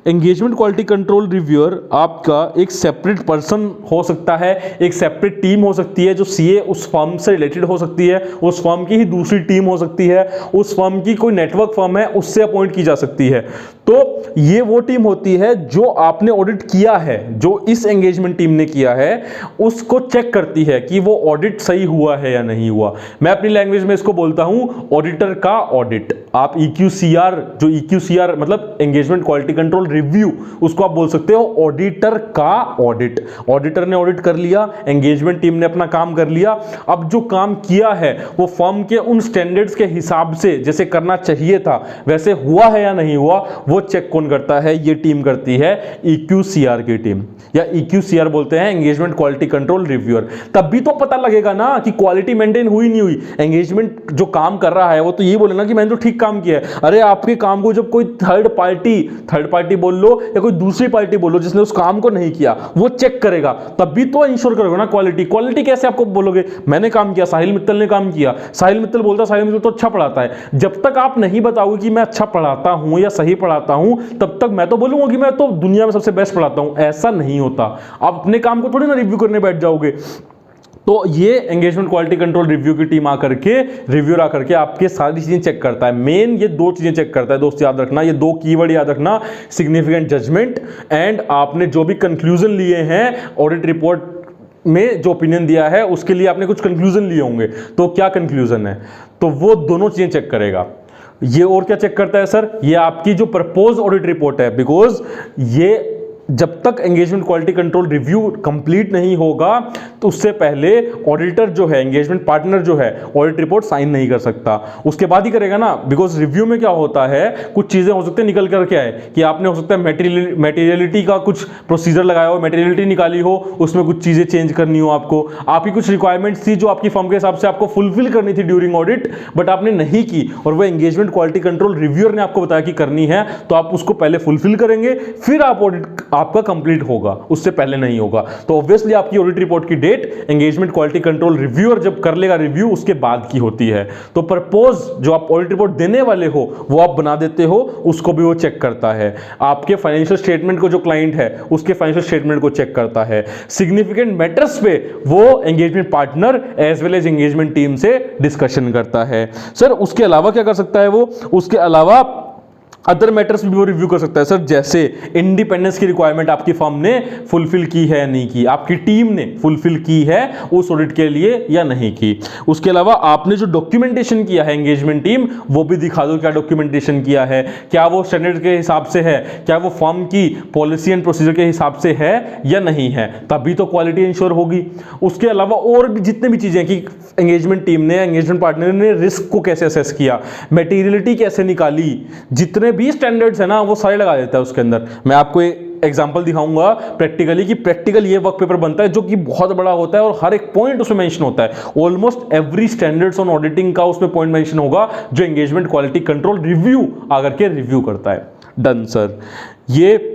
एंगेजमेंट क्वालिटी कंट्रोल रिव्यूअर आपका एक सेपरेट पर्सन हो सकता है, एक सेपरेट टीम हो सकती है जो सीए उस फर्म से रिलेटेड हो सकती है, उस फर्म की ही दूसरी टीम हो सकती है, उस फर्म की कोई नेटवर्क फर्म है उससे अपॉइंट की जा सकती है। तो ये वो टीम होती है जो आपने ऑडिट किया है, जो इस एंगेजमेंट टीम ने किया है, उसको चेक करती है कि वो ऑडिट सही हुआ है या नहीं हुआ। मैं अपनी लैंग्वेज में इसको बोलता हूं ऑडिटर का ऑडिट। आप EQCR, जो EQCR मतलब एंगेजमेंट क्वालिटी कंट्रोल रिव्यू, उसको आप बोल सकते हो ऑडिटर का ऑडिट। ऑडिटर ने ऑडिट कर लिया, एंगेजमेंट टीम ने अपना काम कर लिया, अब जो काम किया है वो फर्म के उन स्टैंडर्ड्स के हिसाब से जैसे करना चाहिए था वैसे हुआ है या नहीं हुआ, वो चेक कौन करता है? ये टीम करती है, EQCR की टीम, या EQCR बोलते हैं एंगेजमेंट क्वालिटी कंट्रोल रिव्यूअर। तब भी तो पता लगेगा ना कि क्वालिटी मेंटेन हुई नहीं हुई। एंगेजमेंट जो काम कर रहा है वो तो ये बोले ना कि मैंने तो ठीक काम किया है। अरे आपके काम को जब कोई थर्ड पार्टी बोल लो या कोई दूसरी पार्टी बोल लो जिसने उस काम को नहीं किया, वो चेक करेगा, तब भी तो इंश्योर करोगे ना क्वालिटी कैसे आपको बोलोगे मैंने काम किया, साहिल मित्तल ने काम किया, साहिल मित्तल बोलता साहिल मित्तल तो अच्छा पढ़ाता है। जब तक आप नहीं बताओगे कि मैं अच्छा पढ़ाता हूं या सही पढ़ाता हूं, तब तक मैं तो बोलूंगा कि मैं तो दुनिया में सबसे बेस्ट पढ़ाता हूं। ऐसा नहीं होता। आप अपने काम को थोड़ी ना रिव्यू करने बैठ जाओगे। तो ये एंगेजमेंट क्वालिटी कंट्रोल रिव्यू की टीम आकर के, रिव्यूअर आकर के आपके सारी चीजें चेक करता है। मेन ये दो चीजें चेक करता है दोस्त, याद रखना, ये दो कीवर्ड याद रखना, सिग्निफिकेंट जजमेंट एंड आपने जो भी कंक्लूजन लिए हैं ऑडिट रिपोर्ट में, जो ओपिनियन दिया है उसके लिए आपने कुछ कंक्लूजन लिए होंगे, तो क्या कंक्लूजन है, तो वो दोनों चीजें चेक करेगा। ये और क्या चेक करता है सर? ये आपकी जो प्रपोज ऑडिट रिपोर्ट है, बिकॉज ये जब तक engagement quality control review complete नहीं होगा तो उससे पहले ऑडिटर जो है, एंगेजमेंट पार्टनर जो है, ऑडिट रिपोर्ट साइन नहीं कर सकता। उसके बाद ही करेगा ना, बिकॉज रिव्यू में क्या होता है, कुछ चीजें हो सकती है निकल कर के आए कि आपने हो सकता है मटेरियलिटी का कुछ प्रोसीजर लगाया हो, मटेरियलिटी निकाली हो, उसमें कुछ चीजें चेंज करनी हो, आपकी कुछ रिक्वायरमेंट्स थी जो आपकी फर्म के हिसाब से आपको फुलफिल करनी थी ड्यूरिंग ऑडिट, बट आपने नहीं की और वो एंगेजमेंट क्वालिटी कंट्रोल रिव्यूअर ने आपको बताया कि करनी है, तो आप उसको पहले फुलफिल करेंगे, फिर आप ऑडिट आपका कंप्लीट होगा, उससे पहले नहीं होगा। तो ऑब्वियसली आपकी ऑडिट रिपोर्ट की date engagement quality control reviewer जब कर लेगा रिव्यू, उसके बाद की होती है। तो प्रपोज जो आप ऑडिट रिपोर्ट देने वाले हो वो आप बना देते हो, उसको भी वो चेक करता है। आपके फाइनेंशियल स्टेटमेंट को जो क्लाइंट है उसके फाइनेंशियल स्टेटमेंट को चेक करता है। सिग्निफिकेंट मैटर्स पे वो engagement partner as well as engagement team से डिस्कशन करता है। सर उसके अलावा क्या कर सकता है वो, उसके अलावा अदर मैटर्स भी वो रिव्यू कर सकता है सर, जैसे इंडिपेंडेंस की रिक्वायरमेंट आपकी फर्म ने फुलफिल की है नहीं की, आपकी टीम ने फुलफिल की है उस ऑडिट के लिए या नहीं की। उसके अलावा आपने जो डॉक्यूमेंटेशन किया है एंगेजमेंट टीम, वो भी दिखा दो क्या डॉक्यूमेंटेशन किया है, क्या वो स्टैंडर्ड के हिसाब से है, क्या वो फर्म की पॉलिसी एंड प्रोसीजर के हिसाब से है या नहीं है, तभी तो क्वालिटी इंश्योर होगी। उसके अलावा और भी जितने भी चीजें कि एंगेजमेंट टीम ने, एंगेजमेंट पार्टनर ने रिस्क को कैसे असेस किया, मटेरियलिटी कैसे निकाली, जितने भी स्टैंडर्ड्स है ना वो सारे लगा देता है उसके अंदर। मैं आपको एग्जांपल दिखाऊंगा प्रैक्टिकली कि प्रैक्टिकल ये वर्क पेपर बनता है जो कि बहुत बड़ा होता है और हर एक पॉइंट उसमें मेंशन होता है। Almost every standards on auditing का उसमें पॉइंट मेंशन होगा जो एंगेजमेंट क्वालिटी कंट्रोल रिव्यू आकर के रिव्यू करता है। डन सर, ये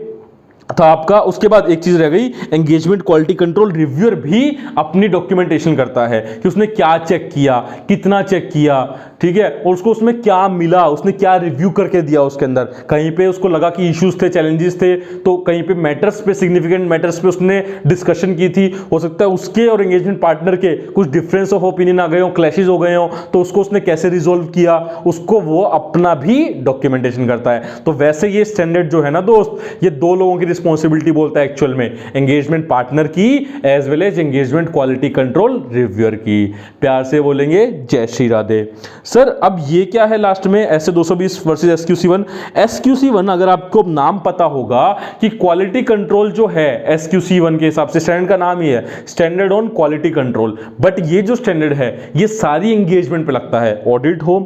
था आपका। उसके बाद एक चीज रह गई, एंगेजमेंट क्वालिटी कंट्रोल रिव्यूअर भी अपनी डॉक्यूमेंटेशन करता है कि उसने क्या चेक किया, कितना चेक किया, ठीक है, और उसको उसमें क्या मिला, उसने क्या रिव्यू करके दिया उसके अंदर। कहीं पे उसको लगा कि इश्यूज थे, चैलेंजेस थे, तो कहीं पे मैटर्स पे, सिग्निफिकेंट मैटर्स पे उसने डिस्कशन की थी। हो सकता है उसके और एंगेजमेंट पार्टनर के कुछ डिफरेंस ऑफ ओपिनियन आ गए हो, क्लैशेज हो गए हो, तो उसको उसने कैसे रिजोल्व किया, उसको वो अपना भी डॉक्यूमेंटेशन करता है। तो वैसे ये स्टैंडर्ड जो है ना दोस्त, ये दो लोगों की रिस्पॉन्सिबिलिटी बोलता है एक्चुअल में, एंगेजमेंट पार्टनर की as well as engagement quality control reviewer की। प्यार से बोलेंगे जय श्री राधे। सर अब ये क्या है लास्ट में, ऐसे 220 वर्सेस SQC1। SQC1 अगर आपको नाम पता होगा कि क्वालिटी कंट्रोल जो है SQC1 के हिसाब से, स्टैंडर्ड का नाम ही है standard on quality control, but ये जो स्टैंडर्ड है ये सारी एंगेजमेंट पे लगता है, ऑडिट हो,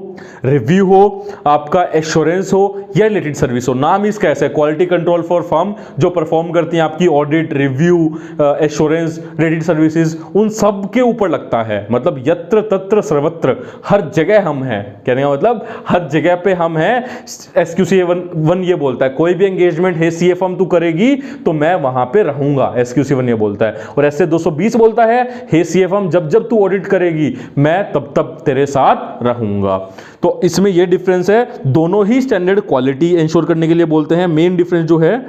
रिव्यू हो, आपका एश्योरेंस हो या रिलेटेड सर्विस हो। नाम इसका ऐसा है, क्वालिटी कंट्रोल फॉर फर्म, जो परफॉर्म करती हैं आपकी audit, review, assurance, related services, उन सब के ऊपर लगता है। मतलब यत्र तत्र सर्वत्र, हर जगह हम हैं, कहने का मतलब हर जगह पे हम हैं। SQC1 ये बोलता है कोई भी एंगेजमेंट है CA फर्म तू करेगी तो मैं वहां पे रहूंगा, SQC1 ये बोलता है। और ऐसे 220 बोलता है हे CA फर्म जब जब तू ऑडिट करेगी मैं तब तब तेरे साथ रहूंगा। तो इसमें ये डिफरेंस है, दोनों ही स्टैंडर्ड क्वालिटी इंश्योर करने के लिए बोलते हैं। मेन डिफरेंस जो है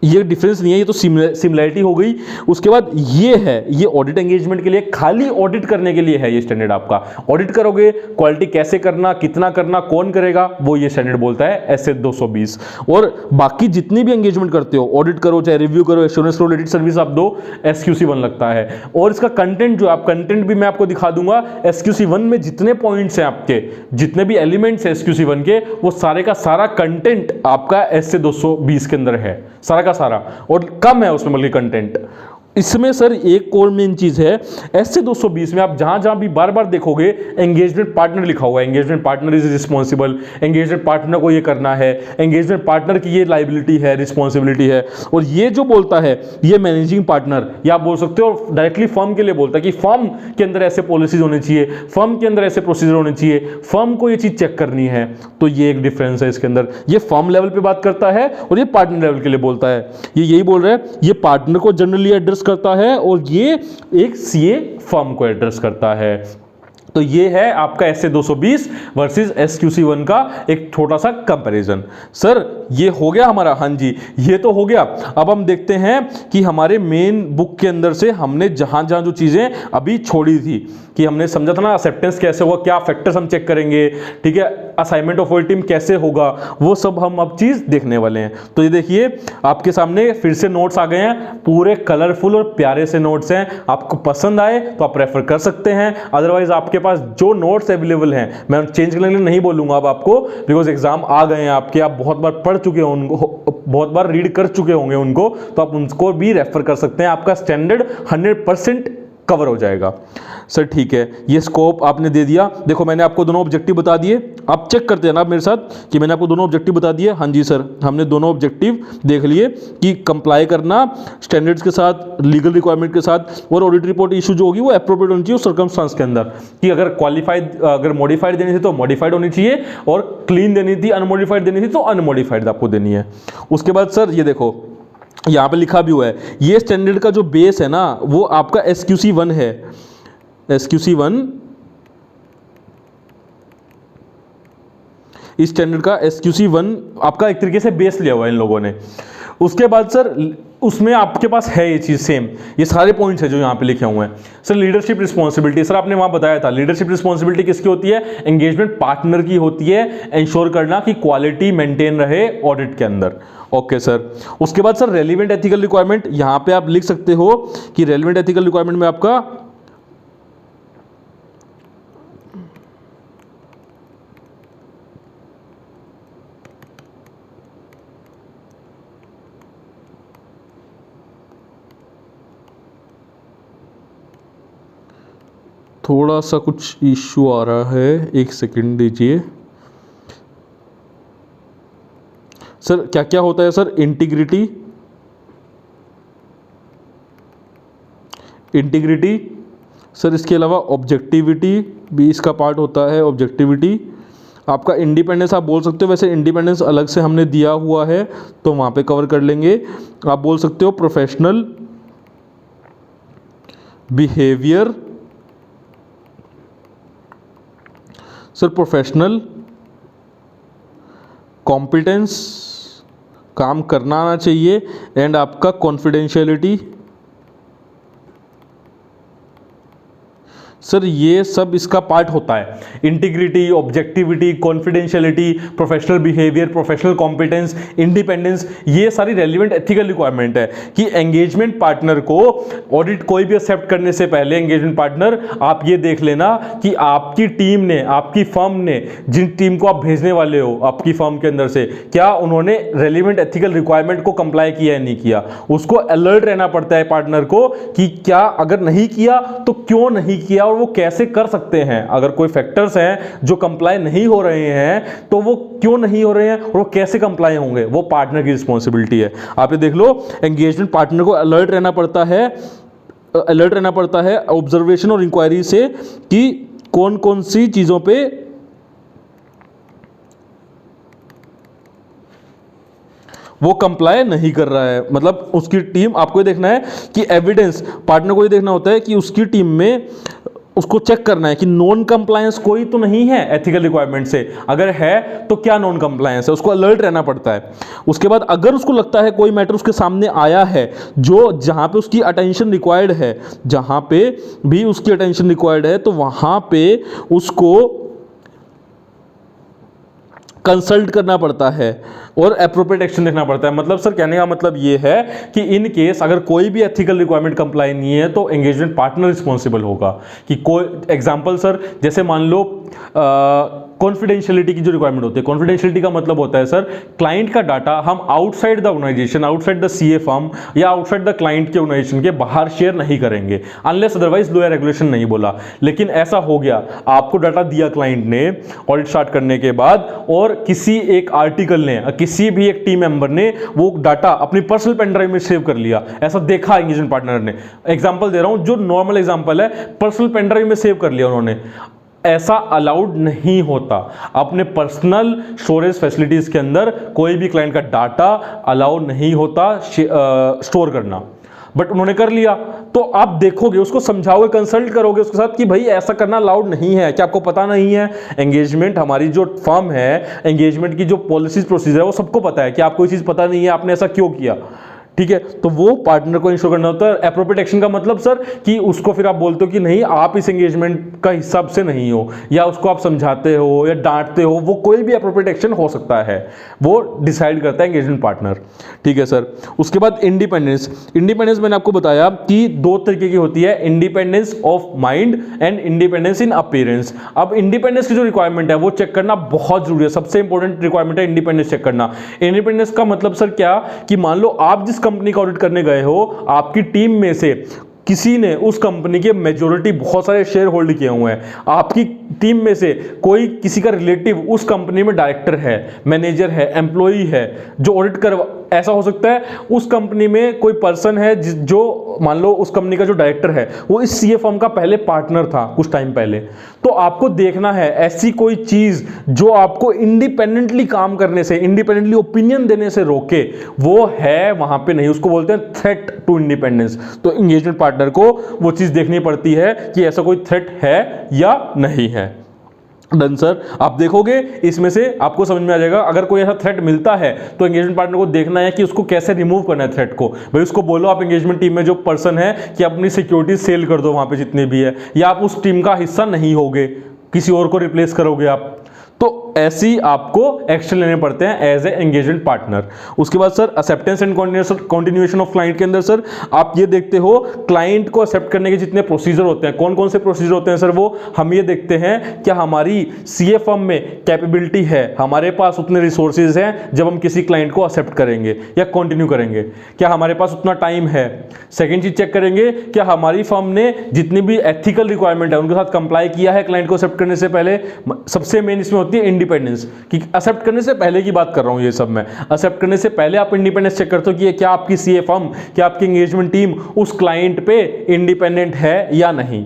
ये डिफरेंस नहीं है, ये तो सिमिलैरिटी हो गई। उसके बाद ये है, ये ऑडिट एंगेजमेंट के लिए, खाली ऑडिट करने के लिए है ये स्टैंडर्ड आपका। ऑडिट करोगे, क्वालिटी कैसे करना, कितना करना, कौन करेगा, वो ये स्टैंडर्ड बोलता है SA 220। और बाकी जितनी भी एंगेजमेंट करते हो, ऑडिट करो चाहे रिव्यू करो, एश्योरेंस करो, रिलेटेड सर्विस आप दो, SQC1 लगता है। और इसका कंटेंट जो आप, कंटेंट भी मैं आपको दिखा दूंगा। SQC1 में जितने पॉइंट्स हैं आपके, जितने भी एलिमेंट्स हैं SQC1 के, वो सारे का सारा कंटेंट आपका SA 220 के अंदर है, सारा सारा, और कम है उसमें बल्कि कंटेंट। इसमें सर एक और मेन चीज है, SA 220 में आप जहां जहां भी बार बार देखोगे एंगेजमेंट पार्टनर लिखा हुआ है, engagement partner is responsible, engagement partner को ये करना है, एंगेजमेंट पार्टनर की ये लाइबिलिटी है, रिस्पॉन्सिबिलिटी है। और ये जो बोलता है ये मैनेजिंग पार्टनर, या आप बोल सकते हो डायरेक्टली फर्म के लिए बोलता है कि फर्म के अंदर ऐसे पॉलिसीज होनी चाहिए, फर्म के अंदर ऐसे प्रोसीजर होने चाहिए, फर्म को ये चीज चेक करनी है। तो ये एक डिफरेंस है इसके अंदर, ये फर्म लेवल पे बात करता है और ये पार्टनर लेवल के लिए बोलता है। ये यही बोल रहा है, ये पार्टनर को जनरली एड्रेस करता है और ये एक CA फर्म को एड्रेस करता है। तो ये है आपका SA 220 वर्सेस SQC1 का एक छोटा सा कंपैरिजन। सर ये हो गया हमारा, हाँ जी ये तो हो गया। अब हम देखते हैं कि हमारे मेन बुक के अंदर से हमने जहां जहां जो चीजें अभी छोड़ी थी, कि हमने समझा था ना एक्सेप्टेंस कैसे होगा, क्या फैक्टर्स हम चेक करेंगे, ठीक है, असाइनमेंट ऑफ वर्क टीम कैसे होगा, वो सब हम अब चीज़ देखने वाले हैं। तो ये देखिए आपके सामने फिर से नोट्स आ गए हैं, पूरे कलरफुल और प्यारे से नोट्स हैं। आपको पसंद आए तो आप रेफर कर सकते हैं, अदरवाइज आपके पास जो नोट्स अवेलेबल हैं, मैं चेंज करने के लिए नहीं बोलूँगा अब आपको, बिकॉज एग्जाम आ गए हैं आपके, आप बहुत बार पढ़ चुके हो उनको, बहुत बार रीड कर चुके होंगे उनको, तो आप उनको भी रेफर कर सकते हैं। आपका स्टैंडर्ड 100% कवर हो जाएगा। सर ठीक है, ये स्कोप आपने दे दिया। देखो मैंने आपको दोनों ऑब्जेक्टिव बता दिए, आप चेक करते हैं ना मेरे साथ कि मैंने आपको दोनों ऑब्जेक्टिव बता दिए। हाँ जी सर, हमने दोनों ऑब्जेक्टिव देख लिए कि कंप्लाई करना स्टैंडर्ड्स के साथ, लीगल रिक्वायरमेंट के साथ, और ऑडिट रिपोर्ट इशू जो होगी वो एप्रोप्रिएट होनी चाहिए उस सर्कमस्टांस के अंदर, कि अगर क्वालिफाइड, अगर मॉडिफाइड देनी थी तो मॉडिफाइड होनी चाहिए, और क्लीन देनी थी, अनमॉडिफाइड देनी थी तो अनमॉडिफाइड आपको देनी है। उसके बाद सर ये देखो यहाँ पे लिखा भी हुआ है, ये स्टैंडर्ड का जो बेस है ना वो आपका SQC1 है। SQC1 इस स्टैंडर्ड का SQC1 आपका एक तरीके से बेस लिया हुआ है इन लोगों ने। उसके बाद सर उसमें आपके पास है ये चीज़ सेम, ये सारे पॉइंट्स हैं जो यहाँ पे लिखे हुए हैं। सर लीडरशिप रिस्पॉन्सिबिलिटी, सर आपने वहाँ बताया था लीडरशिप रिस्पॉन्सिबिलिटी किसकी होती है, एंगेजमेंट पार्टनर की होती है, इंश्योर करना कि क्वालिटी मेंटेन रहे ऑडिट के अंदर। Okay sir. उसके बाद सर रेलिवेंट एथिकल रिक्वायरमेंट, यहाँ पे आप लिख सकते हो कि रेलिवेंट एथिकल रिक्वायरमेंट में आपका थोड़ा सा कुछ इश्यू आ रहा है, एक सेकंड दीजिए सर। क्या क्या होता है सर, इंटीग्रिटी, इंटीग्रिटी सर, इसके अलावा ऑब्जेक्टिविटी भी इसका पार्ट होता है। ऑब्जेक्टिविटी, आपका इंडिपेंडेंस आप बोल सकते हो, वैसे इंडिपेंडेंस अलग से हमने दिया हुआ है तो वहाँ पे कवर कर लेंगे। आप बोल सकते हो professional behaviour, sir professional competence, काम करना आना चाहिए, एंड आपका कॉन्फिडेंशियलिटी। सर ये सब इसका पार्ट होता है, integrity, objectivity, confidentiality, professional behaviour, professional competence, independence, ये सारी रेलिवेंट एथिकल रिक्वायरमेंट है कि एंगेजमेंट पार्टनर को ऑडिट कोई भी एक्सेप्ट करने से पहले एंगेजमेंट पार्टनर आप ये देख लेना कि आपकी टीम ने, आपकी फर्म ने, जिन टीम को आप भेजने वाले हो आपकी फर्म के अंदर से, क्या उन्होंने रेलिवेंट एथिकल रिक्वायरमेंट को कंप्लाई किया है नहीं किया। उसको अलर्ट रहना पड़ता है पार्टनर को कि क्या अगर नहीं किया तो क्यों नहीं किया और वो कैसे कर सकते हैं। अगर कोई फैक्टर्स हैं जो कंप्लाई नहीं हो रहे हैं तो वो क्यों नहीं हो रहे हैं और वो कैसे कंप्लाई होंगे, वो पार्टनर की रिस्पॉन्सिबिलिटी है। आप ये देख लो, एंगेजमेंट पार्टनर को अलर्ट रहना पड़ता है, अलर्ट रहना पड़ता है ऑब्जर्वेशन और इंक्वायरी से कि कौन कौन सी चीजों पे वो कंप्लाई नहीं कर रहा है। मतलब उसकी टीम, आपको ये देखना है कि एविडेंस, पार्टनर को ये देखना होता है कि उसकी टीम में उसको चेक करना है कि नॉन कंप्लायंस कोई तो नहीं है एथिकल रिक्वायरमेंट से, अगर है तो क्या नॉन कंप्लायंस है, उसको अलर्ट रहना पड़ता है। उसके बाद अगर उसको लगता है कोई मैटर उसके सामने आया है जो जहां पे उसकी अटेंशन रिक्वायर्ड है, जहां पे भी उसकी अटेंशन रिक्वायर्ड है, तो वहां पे उसको कंसल्ट करना पड़ता है और एप्रोप्रिएट एक्शन देखना पड़ता है। मतलब सर कहने का मतलब ये है कि इन केस अगर कोई भी एथिकल रिक्वायरमेंट कंप्लाई नहीं है तो एंगेजमेंट पार्टनर रिस्पॉन्सिबल होगा। कि कोई एग्जांपल सर, जैसे मान लो कॉन्फिडेंशियलिटी की जो रिक्वायरमेंट होती है, कॉन्फिडेंशियलिटी का मतलब होता है सर क्लाइंट का डाटा हम outside the organisation, outside the CA firm या आउटसाइड द क्लाइंट के ऑर्गेनाइजेशन के बाहर शेयर नहीं करेंगे अनलेस अदरवाइज लॉ या रेगुलेशन नहीं बोला। लेकिन ऐसा हो गया, आपको डाटा दिया क्लाइंट ने ऑडिट स्टार्ट करने के बाद, और किसी एक आर्टिकल ने, किसी भी एक टीम मेंबर ने वो डाटा अपनी पर्सनल पेन ड्राइव में सेव कर लिया, ऐसा देखा एंगेजमेंट पार्टनर ने। एग्जांपल दे रहा हूं, जो नॉर्मल एग्जांपल है, पर्सनल पेन ड्राइव में सेव कर लिया उन्होंने, ऐसा अलाउड नहीं होता। अपने पर्सनल स्टोरेज फैसिलिटीज के अंदर कोई भी क्लाइंट का डाटा अलाउड नहीं होता स्टोर करना, बट उन्होंने कर लिया। तो आप देखोगे, उसको समझाओगे, कंसल्ट करोगे उसके साथ कि भाई ऐसा करना अलाउड नहीं है, क्या आपको पता नहीं है। एंगेजमेंट, हमारी जो फर्म है, एंगेजमेंट की जो पॉलिसीज प्रोसीजर है वो सबको पता है कि आपको कोई चीज़ पता नहीं है, आपने ऐसा क्यों किया। ठीक है, तो वो पार्टनर को इंश्योर करना होता है। एप्रोप्रिएट एक्शन का मतलब सर कि उसको फिर आप बोलते हो कि नहीं आप इस एंगेजमेंट का हिस्सा से नहीं हो, या उसको आप समझाते हो या डांटते हो, वो कोई भी एप्रोप्रिएट एक्शन हो सकता है, वो डिसाइड करता है एंगेजमेंट पार्टनर। ठीक है सर। उसके बाद इंडिपेंडेंस। इंडिपेंडेंस मैंने आपको बताया कि दो तरीके की होती है, independence of mind and independence in appearance. अब इंडिपेंडेंस की जो रिक्वायरमेंट है वो चेक करना बहुत जरूरी है, सबसे इंपॉर्टेंट रिक्वायरमेंट है इंडिपेंडेंस चेक करना। इंडिपेंडेंस का मतलब सर क्या, कि मान लो आप जिस कंपनी का ऑडिट करने गए हो, आपकी टीम में से किसी ने उस कंपनी के मेजॉरिटी बहुत सारे शेयर होल्ड किए हुए हैं, आपकी टीम में से कोई किसी का रिलेटिव उस कंपनी में डायरेक्टर है, मैनेजर है, एम्प्लॉई है, जो ऑडिट कर, ऐसा हो सकता है उस कंपनी में कोई पर्सन है जो मान लो उस कंपनी का जो डायरेक्टर है वो इस सीए फर्म का पहले पार्टनर था कुछ टाइम पहले, तो आपको देखना है ऐसी कोई चीज जो आपको इंडिपेंडेंटली काम करने से, इंडिपेंडेंटली ओपिनियन देने से रोके, वो है वहां पे नहीं, उसको बोलते हैं थ्रेट टू इंडिपेंडेंस। तो एंगेजमेंट पार्टनर को वो चीज देखनी पड़ती है कि ऐसा कोई थ्रेट है या नहीं है। Done sir. आप देखोगे इसमें से आपको समझ में आ जाएगा, अगर कोई ऐसा थ्रेट मिलता है तो एंगेजमेंट पार्टनर को देखना है कि उसको कैसे रिमूव करना है थ्रेट को। भाई उसको बोलो आप एंगेजमेंट टीम में जो पर्सन है कि अपनी सिक्योरिटी सेल कर दो वहां पे जितने भी है, या आप उस टीम का हिस्सा नहीं होगे, किसी और को रिप्लेस करोगे आप, तो ऐसी आपको एक्शन लेने पड़ते हैं एज ए एंगेजमेंट पार्टनर। उसके बाद sir acceptance and continuation of client के अंदर सर आप ये देखते हो क्लाइंट को एक्सेप्ट करने के जितने प्रोसीजर होते हैं, कौन कौन से प्रोसीजर होते हैं सर, वो हम ये देखते हैं क्या हमारी सीए फर्म में कैपेबिलिटी है, हमारे पास उतने रिसोर्सेज हैं जब हम किसी क्लाइंट को एक्सेप्ट करेंगे या कंटिन्यू करेंगे, क्या हमारे पास उतना टाइम है। सेकेंड चीज चेक करेंगे क्या हमारी फर्म ने जितनी भी एथिकल रिक्वायरमेंट है उनके साथ कंप्लाई किया है क्लाइंट को एक्सेप्ट करने से पहले। सबसे मेन इसमें होती है इंडिपेंडेंस, कि एक्सेप्ट करने से पहले की बात कर रहा हूं ये सब मैं, एक्सेप्ट करने से पहले आप इंडिपेंडेंस चेक करते हो कि ये क्या आपकी सीए फर्म, क्या आपकी एंगेजमेंट टीम उस क्लाइंट पे इंडिपेंडेंट है या नहीं।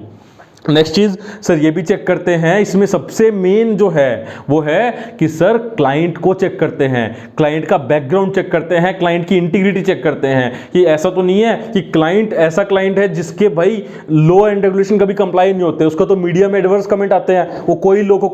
नेक्स्ट चीज सर ये भी चेक करते हैं, इसमें सबसे मेन जो है वो है कि सर क्लाइंट को चेक करते हैं, क्लाइंट का बैकग्राउंड चेक करते हैं, क्लाइंट की इंटीग्रिटी चेक करते हैं कि ऐसा तो नहीं है कि क्लाइंट ऐसा क्लाइंट है जिसके भाई लॉ एंड रेगुलेशन कभी कंप्लाई नहीं होते, उसका तो मीडिया में एडवर्स कमेंट आते हैं, वो कोई लॉ को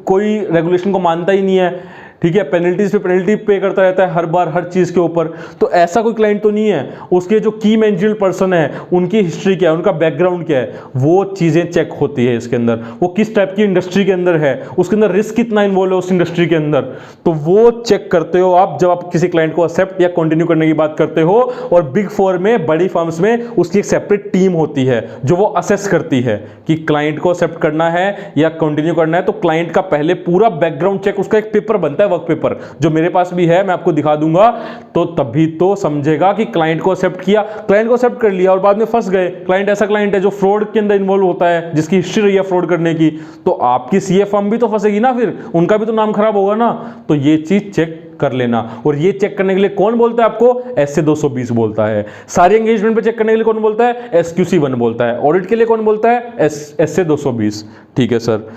कोई रेगुलेशन को मानता ही नहीं है, ठीक है, पेनल्टीज पे पेनल्टी पे करता रहता है हर बार हर चीज के ऊपर, तो ऐसा कोई क्लाइंट तो नहीं है। उसके जो की मैनेजरल पर्सन है उनकी हिस्ट्री क्या है, उनका बैकग्राउंड क्या है, वो चीजें चेक होती है इसके अंदर, वो किस टाइप की इंडस्ट्री के अंदर है, उसके अंदर रिस्क कितना इन्वॉल्व है उस इंडस्ट्री के अंदर, तो वो चेक करते हो आप जब आप किसी क्लाइंट को एक्सेप्ट या कंटिन्यू करने की बात करते हो। और बिग फोर में, बड़ी फर्म्स में उसकी एक सेपरेट टीम होती है जो वो असेस करती है कि क्लाइंट को एक्सेप्ट करना है या कंटिन्यू करना है, तो क्लाइंट का पहले पूरा बैकग्राउंड चेक, उसका एक पेपर बनता है, वर्क पेपर, जो मेरे पास भी है, मैं आपको दिखा दूंगा, तो तभी तो समझेगा कि क्लाइंट को एक्सेप्ट किया, क्लाइंट को एक्सेप्ट कर लिया और बाद में फंस गए, क्लाइंट ऐसा क्लाइंट है जो फ्रॉड के अंदर इन्वॉल्व होता है, जिसकी हिस्ट्री रही है फ्रॉड करने की, तो आपकी सीए फर्म भी तो फंसेगी ना, फिर उनका भी तो नाम खराब होगा ना। तो ये चीज चेक कर लेना। और ये चेक करने के लिए कौन बोलता है आपको, एसए 220 बोलता है। सारे एंगेजमेंट पे चेक करने के लिए कौन बोलता है, एसक्यूसी 1 बोलता है। ऑडिट के लिए कौन बोलता है, एसए 220। ठीक है सर,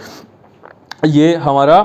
ये हमारा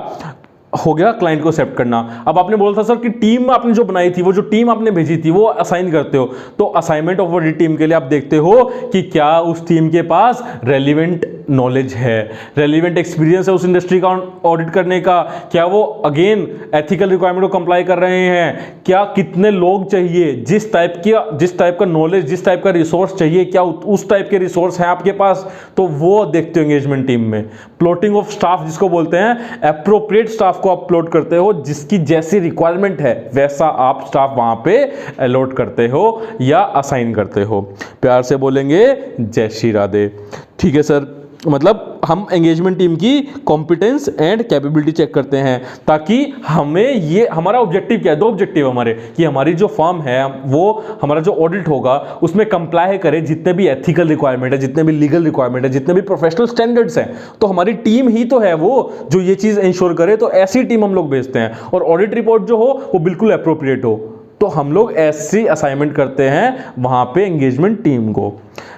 हो गया क्लाइंट को एक्सेप्ट करना। अब आपने बोला था सर कि टीम आपने जो बनाई थी, वो जो टीम आपने भेजी थी वो असाइन करते हो, तो असाइनमेंट ऑफ ऑडिट टीम के लिए आप देखते हो कि क्या उस टीम के पास रेलिवेंट नॉलेज है, रेलिवेंट एक्सपीरियंस है उस इंडस्ट्री का ऑडिट करने का, क्या वो अगेन एथिकल रिक्वायरमेंट को कंप्लाई कर रहे हैं, क्या कितने लोग चाहिए, जिस टाइप का नॉलेज, जिस टाइप का रिसोर्स चाहिए, क्या उस टाइप के रिसोर्स हैं आपके पास, तो वो देखते हो एंगेजमेंट टीम में। प्लॉटिंग ऑफ स्टाफ जिसको बोलते हैं, एप्रोप्रिएट स्टाफ को आप प्लॉट करते हो, जिसकी जैसी रिक्वायरमेंट है वैसा आप स्टाफ वहां पे अलॉट करते हो या असाइन करते हो। प्यार से बोलेंगे जय श्री राधे। ठीक है सर, मतलब हम एंगेजमेंट टीम की कॉम्पिटेंस एंड कैपेबिलिटी चेक करते हैं, ताकि हमें ये, हमारा ऑब्जेक्टिव क्या है, 2 ऑब्जेक्टिव है हमारे, कि हमारी जो फर्म है वो हमारा जो ऑडिट होगा उसमें कंप्लाई करे जितने भी एथिकल रिक्वायरमेंट है, जितने भी लीगल रिक्वायरमेंट है, जितने भी प्रोफेशनल स्टैंडर्ड्स हैं, तो हमारी टीम ही तो है वो जो ये चीज इंश्योर करे। तो ऐसी टीम हम लोग भेजते हैं, और ऑडिट रिपोर्ट जो हो वो बिल्कुल अप्रोप्रिएट हो, तो हम लोग ऐसी असाइनमेंट करते हैं वहां पे एंगेजमेंट टीम को।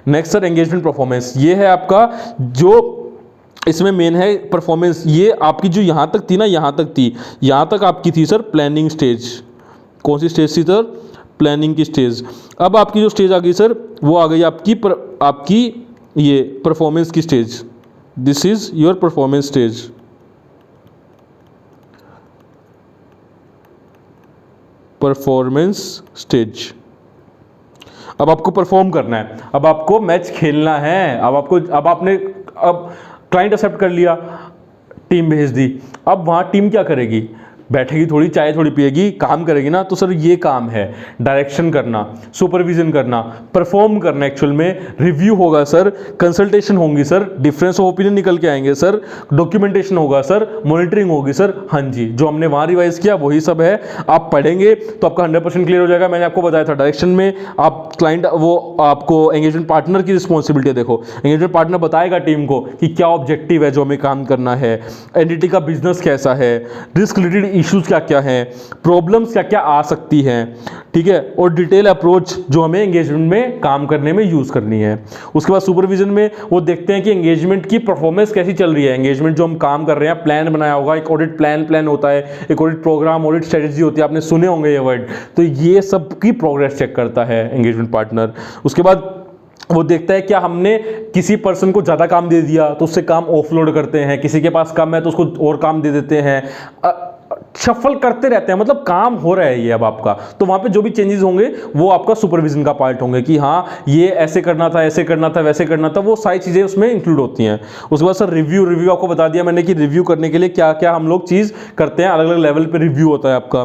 नेक्स्ट सर एंगेजमेंट परफॉर्मेंस, ये है आपका जो इसमें मेन है परफॉर्मेंस। ये आपकी जो यहां तक थी ना, यहां तक थी, यहां तक आपकी थी सर प्लानिंग स्टेज। कौन सी स्टेज थी सर, प्लानिंग की स्टेज। अब आपकी जो स्टेज आ गई सर वो आ गई आपकी ये परफॉर्मेंस की stage. This is your performance stage. Performance stage, अब आपको परफॉर्म करना है, अब आपको मैच खेलना है, अब आपने क्लाइंट एक्सेप्ट कर लिया, टीम भेज दी। अब वहाँ टीम क्या करेगी? बैठेगी थोड़ी, चाय थोड़ी पिएगी, काम करेगी ना। तो सर ये काम है डायरेक्शन करना, सुपरविजन करना, परफॉर्म करना, एक्चुअल में रिव्यू होगा सर, कंसल्टेशन होंगी सर, डिफरेंस ऑफ ओपिनियन निकल के आएंगे सर, डॉक्यूमेंटेशन होगा सर, मॉनिटरिंग होगी सर। हाँ जी, जो हमने वहाँ रिवाइज किया वही सब है। आप पढ़ेंगे तो आपका 100% क्लियर हो जाएगा। मैंने आपको बताया था डायरेक्शन में आप क्लाइंट, वो आपको एंगेजमेंट पार्टनर की रिस्पॉन्सिबिलिटी है। देखो, एंगेजमेंट पार्टनर बताएगा टीम को कि क्या ऑब्जेक्टिव है जो हमें काम करना है, एंटिटी का बिजनेस कैसा है, रिस्क रिलेटेड इश्यूज क्या क्या हैं, प्रॉब्लम्स क्या क्या आ सकती हैं, ठीक है, और डिटेल अप्रोच जो हमें एंगेजमेंट में काम करने में यूज करनी है। उसके बाद सुपरविजन में वो देखते हैं कि एंगेजमेंट की परफॉर्मेंस कैसी चल रही है। एंगेजमेंट जो हम काम कर रहे हैं, प्लान बनाया होगा, एक ऑडिट प्लान होता है, एक ऑडिट प्रोग्राम, ऑडिट स्ट्रेटेजी होती है, आपने सुने होंगे ये वर्ड। तो ये सब की प्रोग्रेस चेक करता है एंगेजमेंट पार्टनर। उसके बाद वो देखता है क्या हमने किसी पर्सन को ज़्यादा काम दे दिया तो उससे काम ऑफलोड करते हैं, किसी के पास कम है तो उसको और काम दे देते हैं, शफल करते रहते हैं, मतलब काम हो रहा है ये अब आपका। तो वहां पे जो भी चेंजेस होंगे वो आपका सुपरविजन का पार्ट होंगे कि हाँ ये ऐसे करना था, ऐसे करना था, वैसे करना था, वो सारी चीज़ें उसमें इंक्लूड होती हैं। उसके बाद सर रिव्यू आपको बता दिया मैंने कि रिव्यू करने के लिए क्या क्या हम लोग चीज़ करते हैं, अलग अलग लेवल पे रिव्यू होता है आपका।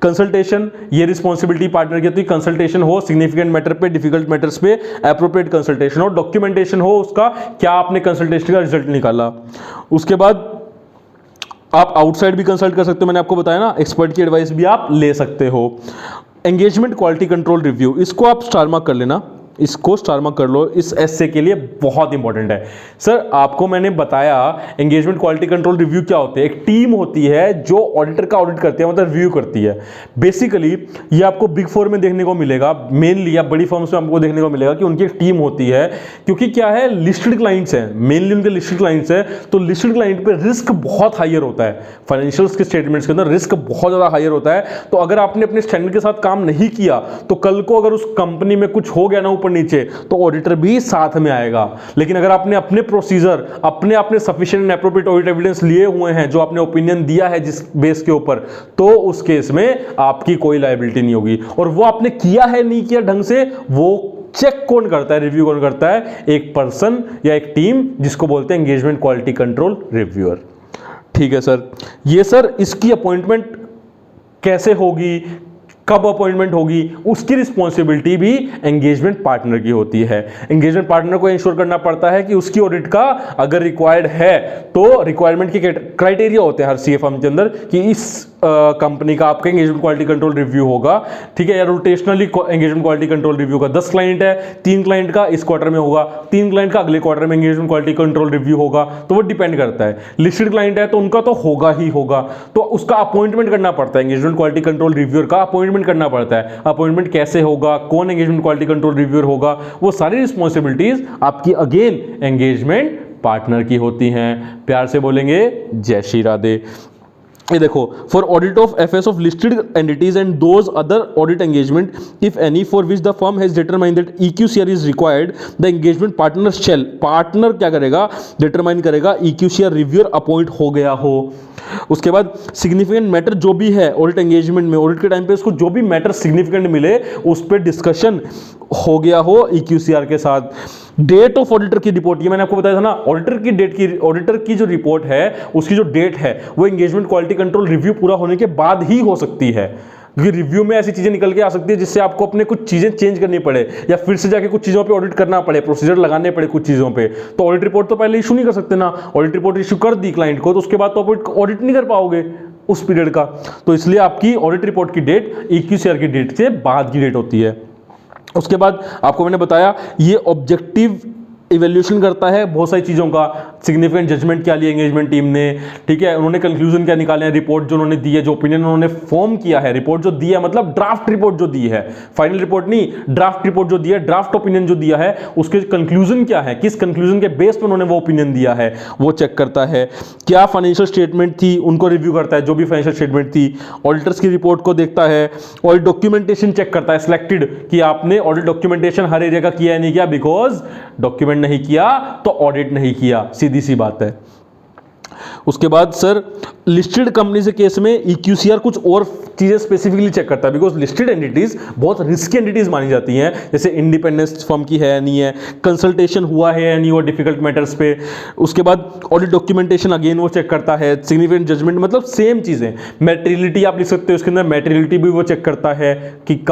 कंसल्टेशन, ये रिस्पॉन्सिबिलिटी पार्टनर की होती है, कंसल्टेशन हो सिग्निफिकेंट मैटर पे, डिफिकल्ट मैटर्स पे एप्रोप्रिएट कंसल्टेशन हो, डॉक्यूमेंटेशन हो उसका क्या आपने कंसल्टेशन का रिजल्ट निकाला। उसके बाद आप आउटसाइड भी कंसल्ट कर सकते हो, मैंने आपको बताया ना, एक्सपर्ट की एडवाइस भी आप ले सकते हो। एंगेजमेंट क्वालिटी कंट्रोल रिव्यू, इसको आप स्टार मार्क कर लेना, इसको स्टार मार्क कर लो, इस एसए के लिए बहुत इंपॉर्टेंट है। सर आपको मैंने बताया एंगेजमेंट क्वालिटी कंट्रोल रिव्यू क्या होते हैं। एक टीम होती है जो ऑडिटर का ऑडिट करती है, मतलब रिव्यू करती है। बेसिकली ये आपको बिग फोर में देखने को मिलेगा, मेनली या बड़ी फर्म्स में आपको देखने को मिलेगा कि उनकी एक टीम होती है, क्योंकि क्या है, लिस्टेड क्लाइंट्स हैं, मेनली उनके लिस्टेड क्लाइंट्स हैं। तो लिस्टेड क्लाइंट पे रिस्क बहुत हायर होता है, फाइनेंशियल्स के स्टेटमेंट्स के अंदर रिस्क बहुत ज़्यादा हायर होता है। तो अगर आपने अपने स्टैंडर्ड के साथ काम नहीं किया तो कल को अगर उस कंपनी में कुछ हो गया ना ऊपर नीचे, तो ऑडिटर भी साथ में आएगा। लेकिन अगर आपने अपने प्रोसीजर, अपने sufficient and appropriate audit evidence लिए हुए हैं, जो आपने ओपिनियन दिया है जिस बेस के ऊपर, तो उस केस में आपकी कोई लायबिलिटी नहीं होगी। और वो आपने किया है नहीं किया ढंग से, वो चेक कौन करता है, रिव्यू कौन करता है? एक पर्सन या एक टीम, जिसको बोलते हैं एंगेजमेंट क्वालिटी कंट्रोल रिव्यूअर। ठीक है सर। ये सर इसकी अपॉइंटमेंट कैसे होगी, कब अपॉइंटमेंट होगी, उसकी रिस्पॉन्सिबिलिटी भी एंगेजमेंट पार्टनर की होती है। एंगेजमेंट पार्टनर को इंश्योर करना पड़ता है कि उसकी ऑडिट का अगर रिक्वायर्ड है तो रिक्वायरमेंट के क्राइटेरिया होते हैं हर सीए फर्म के अंदर कि इस कंपनी का आपका एंगेजमेंट क्वालिटी कंट्रोल रिव्यू होगा, ठीक है, या रोटेशनली एंगेजमेंट क्वालिटी कंट्रोल रिव्यू का 10 क्लाइंट है, 3 क्लाइंट का इस क्वार्टर में होगा, 3 क्लाइंट का अगले क्वार्टर में एंगेजमेंट क्वालिटी कंट्रोल रिव्यू होगा। तो वो डिपेंड करता है, लिस्टेड क्लाइंट है तो उनका तो होगा ही होगा, तो उसका अपॉइंटमेंट करना पड़ता है, एंगेजमेंट क्वालिटी कंट्रोल रिव्यूअर का अपॉइंटमेंट करना पड़ता है। अपॉइंटमेंट कैसे होगा, कौन एंगेजमेंट क्वालिटी कंट्रोल रिव्यूअर होगा, वो सारी रिस्पॉन्सिबिलिटीज आपकी अगेन एंगेजमेंट पार्टनर की होती हैं। प्यार से बोलेंगे जय श्री राधे। ये देखो, for audit of FS of listed entities and those other audit engagement if any for which the firm has determined that EQCR is required, the engagement partner shall, partner क्या करेगा, डिटरमाइन करेगा EQCR रिव्यूअर अपॉइंट हो गया हो। उसके बाद सिग्निफिकेंट मैटर जो भी है ऑडिट एंगेजमेंट में, ऑडिट के टाइम पे उसको जो भी मैटर सिग्निफिकेंट मिले उस पर डिस्कशन हो गया हो EQCR के साथ। डेट ऑफ ऑडिटर की रिपोर्ट, ये मैंने आपको बताया था ना, ऑडिटर की जो रिपोर्ट है उसकी जो डेट है वो एंगेजमेंट क्वालिटी कंट्रोल रिव्यू पूरा होने के बाद ही हो सकती है, क्योंकि रिव्यू में ऐसी चीजें निकल के आ सकती है जिससे आपको अपने कुछ चीजें चेंज करनी पड़े या फिर से जाके कुछ चीजों पे ऑडिट करना पड़े, प्रोसीजर लगाने पड़े कुछ चीजों पे। तो ऑडिट रिपोर्ट तो पहले इशू नहीं कर सकते ना, ऑडिट रिपोर्ट इशू कर दी क्लाइंट को तो उसके बाद तो ऑडिट नहीं कर पाओगे उस पीरियड का। तो इसलिए आपकी ऑडिट रिपोर्ट की डेट EQCR की डेट से बाद की डेट होती है। उसके बाद आपको मैंने बताया ये ऑब्जेक्टिव इवैल्यूएशन करता है बहुत सारी चीज़ों का, सिग्निफिकेंट जजमेंट क्या लिया एंगेजमेंट टीम ने, ठीक है, उन्होंने कंक्लूजन क्या निकाले हैं, रिपोर्ट जो उन्होंने दी है, जो ओपिनियन उन्होंने फॉर्म किया है, रिपोर्ट जो दी है मतलब ड्राफ्ट रिपोर्ट जो दी है, फाइनल रिपोर्ट नहीं, ड्राफ्ट रिपोर्ट जो दी है, ड्राफ्ट ओपिनियन जो दिया है, उसके कंक्लूजन क्या है, किस कंक्लूजन के बेस पर उन्होंने वो ओपिनियन दिया है वो चेक करता है। क्या फाइनेंशियल स्टेटमेंट थी उनको रिव्यू करता है, जो भी फाइनेंशियल स्टेटमेंट थी, ऑडिटर्स की रिपोर्ट को देखता है, और डॉक्यूमेंटेशन चेक करता है सिलेक्टेड कि आपने ऑडिट डॉक्यूमेंटेशन हर एरिया का किया है नहीं किया, बिकॉज डॉक्यूमेंट नहीं किया तो ऑडिट नहीं किया, सीधी सी बात है। उसके बाद सर लिस्टेड कंपनी के केस में EQCR कुछ और चीज़ें स्पेसिफिकली चेक करता है, बिकॉज लिस्टेड एंटिटीज बहुत रिस्की एंटिटीज मानी जाती हैं, जैसे इंडिपेंडेंस फर्म की है या नहीं है, कंसल्टेशन हुआ है या नहीं हुआ डिफिकल्ट मैटर्स पे। उसके बाद ऑडिट डॉक्यूमेंटेशन अगेन वो चेक करता है, सिग्निफिकेंट जजमेंट, मतलब सेम चीज़ें। मैटेरियलिटी आप लिख सकते हो इसके अंदर, मैटेरियलिटी भी वो चेक करता है कि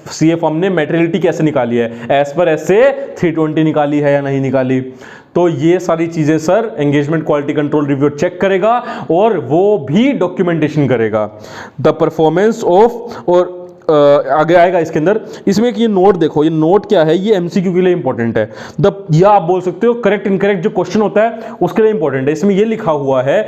सीए फर्म ने मैटेरियलिटी कैसे निकाली है, एज पर ऐसे 320 निकाली है या नहीं निकाली। तो ये सारी चीजें sir engagement quality control review check करेगा और वो भी डॉक्यूमेंटेशन करेगा। द परफॉर्मेंस ऑफ, और आगे आएगा इसके अंदर, इसमें एक ये नोट देखो, ये नोट क्या है, ये एमसीक्यू के लिए इंपॉर्टेंट है। या आप बोल सकते हो करेक्ट इनकरेक्ट जो क्वेश्चन होता है उसके लिए इंपॉर्टेंट है। इसमें ये लिखा हुआ है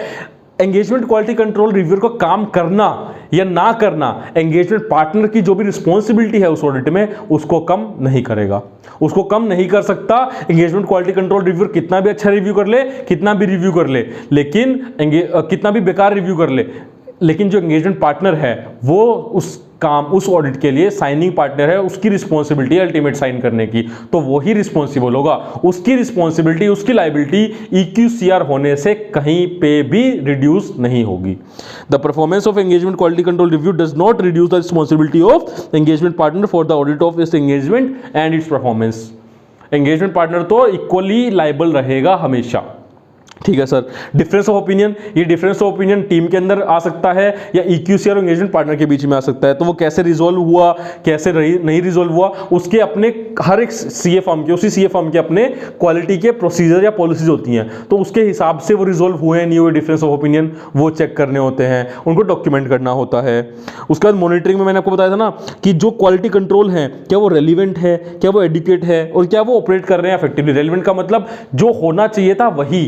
एंगेजमेंट क्वालिटी कंट्रोल रिव्यू को काम करना या ना करना एंगेजमेंट पार्टनर की जो भी रिस्पॉन्सिबिलिटी है उस ऑडिट में उसको कम नहीं करेगा, उसको कम नहीं कर सकता। एंगेजमेंट क्वालिटी कंट्रोल रिव्यू कितना भी अच्छा रिव्यू कर ले, कितना भी रिव्यू कर ले, लेकिन कितना भी बेकार रिव्यू कर ले, लेकिन जो एंगेजमेंट पार्टनर है वो उस काम, उस ऑडिट के लिए साइनिंग पार्टनर है, उसकी रिस्पॉन्सिबिलिटी है अल्टीमेट साइन करने की, तो वो ही रिस्पॉन्सिबल होगा। उसकी रिस्पॉन्सिबिलिटी, उसकी लायबिलिटी EQCR होने से कहीं पे भी रिड्यूस नहीं होगी। The performance of engagement quality control review does not reduce the responsibility of engagement partner for the audit of इस engagement and its performance. Engagement partner तो इक्वली लायबल रहेगा हमेशा। ठीक है सर। डिफरेंस ऑफ ओपिनियन, ये डिफरेंस ऑफ ओपिनियन टीम के अंदर आ सकता है या EQCR और एंगेजमेंट पार्टनर के बीच में आ सकता है। तो वो कैसे रिजोल्व हुआ, कैसे नहीं रिजोल्व हुआ, उसके अपने हर एक सीए फर्म के, उसी सीए फर्म के अपने क्वालिटी के प्रोसीजर या पॉलिसीज होती हैं, तो उसके हिसाब से वो रिजोल्व हुए नहीं हुए डिफरेंस ऑफ ओपिनियन वो चेक करने होते हैं, उनको डॉक्यूमेंट करना होता है। उसके बाद मॉनिटरिंग में मैंने आपको बताया था ना कि जो क्वालिटी कंट्रोल है क्या वो रेलिवेंट है, क्या वो एडुकेट है और क्या वो ऑपरेट कर रहे हैं इफेक्टिवली। रेलिवेंट का मतलब जो होना चाहिए था वही,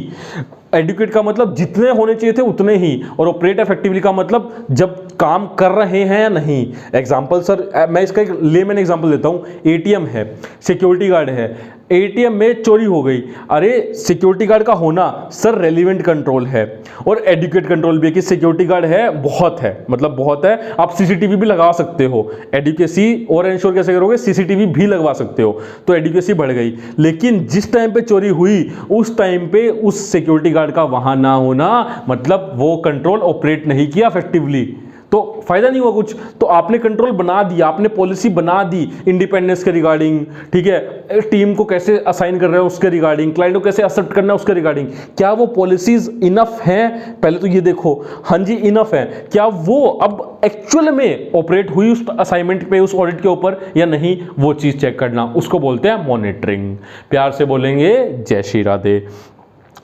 एडुकेट का मतलब जितने होने चाहिए थे उतने ही, और ऑपरेट इफेक्टिवली का मतलब जब काम कर रहे हैं या नहीं। एग्जांपल सर मैं इसका एक लेमैन एग्जांपल देता हूं। एटीएम है, सिक्योरिटी गार्ड है, एटीएम में चोरी हो गई, अरे सिक्योरिटी गार्ड का होना सर रेलिवेंट कंट्रोल है और एडुकेट कंट्रोल भी है कि सिक्योरिटी गार्ड है, बहुत है, मतलब बहुत है। आप सीसीटीवी भी लगा सकते हो, एडुकेसी और इंश्योर कैसे करोगे, सीसीटीवी भी लगवा सकते हो, तो एडुकेसी बढ़ गई। लेकिन जिस टाइम पे चोरी हुई उस टाइम पे उस सिक्योरिटी गार्ड का वहां ना होना मतलब वो कंट्रोल ऑपरेट नहीं किया इफेक्टिवली, तो फायदा नहीं हुआ कुछ। तो आपने कंट्रोल बना दिया, आपने पॉलिसी बना दी इंडिपेंडेंस के रिगार्डिंग, ठीक है, टीम को कैसे असाइन कर रहे हो उसके रिगार्डिंग, क्लाइंट को कैसे एक्सेप्ट करना है उसके रिगार्डिंग, क्या वो पॉलिसीज इनफ हैं, पहले तो ये देखो, हाँ जी इनफ है, क्या वो अब एक्चुअल में ऑपरेट हुई उस असाइनमेंट पे, उस ऑडिट के ऊपर या नहीं, वो चीज चेक करना, उसको बोलते हैं मॉनिटरिंग। प्यार से बोलेंगे जय श्री राधे।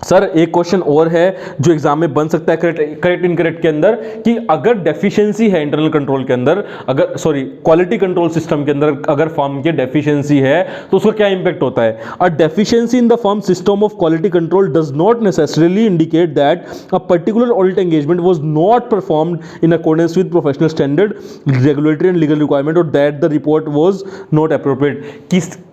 सर एक क्वेश्चन और है जो एग्जाम में बन सकता है करेक्ट इनकरेक्ट के अंदर, कि अगर डेफिशिएंसी है इंटरनल कंट्रोल के अंदर, अगर सॉरी क्वालिटी कंट्रोल सिस्टम के अंदर अगर फर्म के डेफिशिएंसी है तो उसका क्या इंपैक्ट होता है। A deficiency in the firm system of quality control does not necessarily indicate that a particular audit engagement was not performed in accordance with professional standard, regulatory and legal requirement और that the report was not appropriate.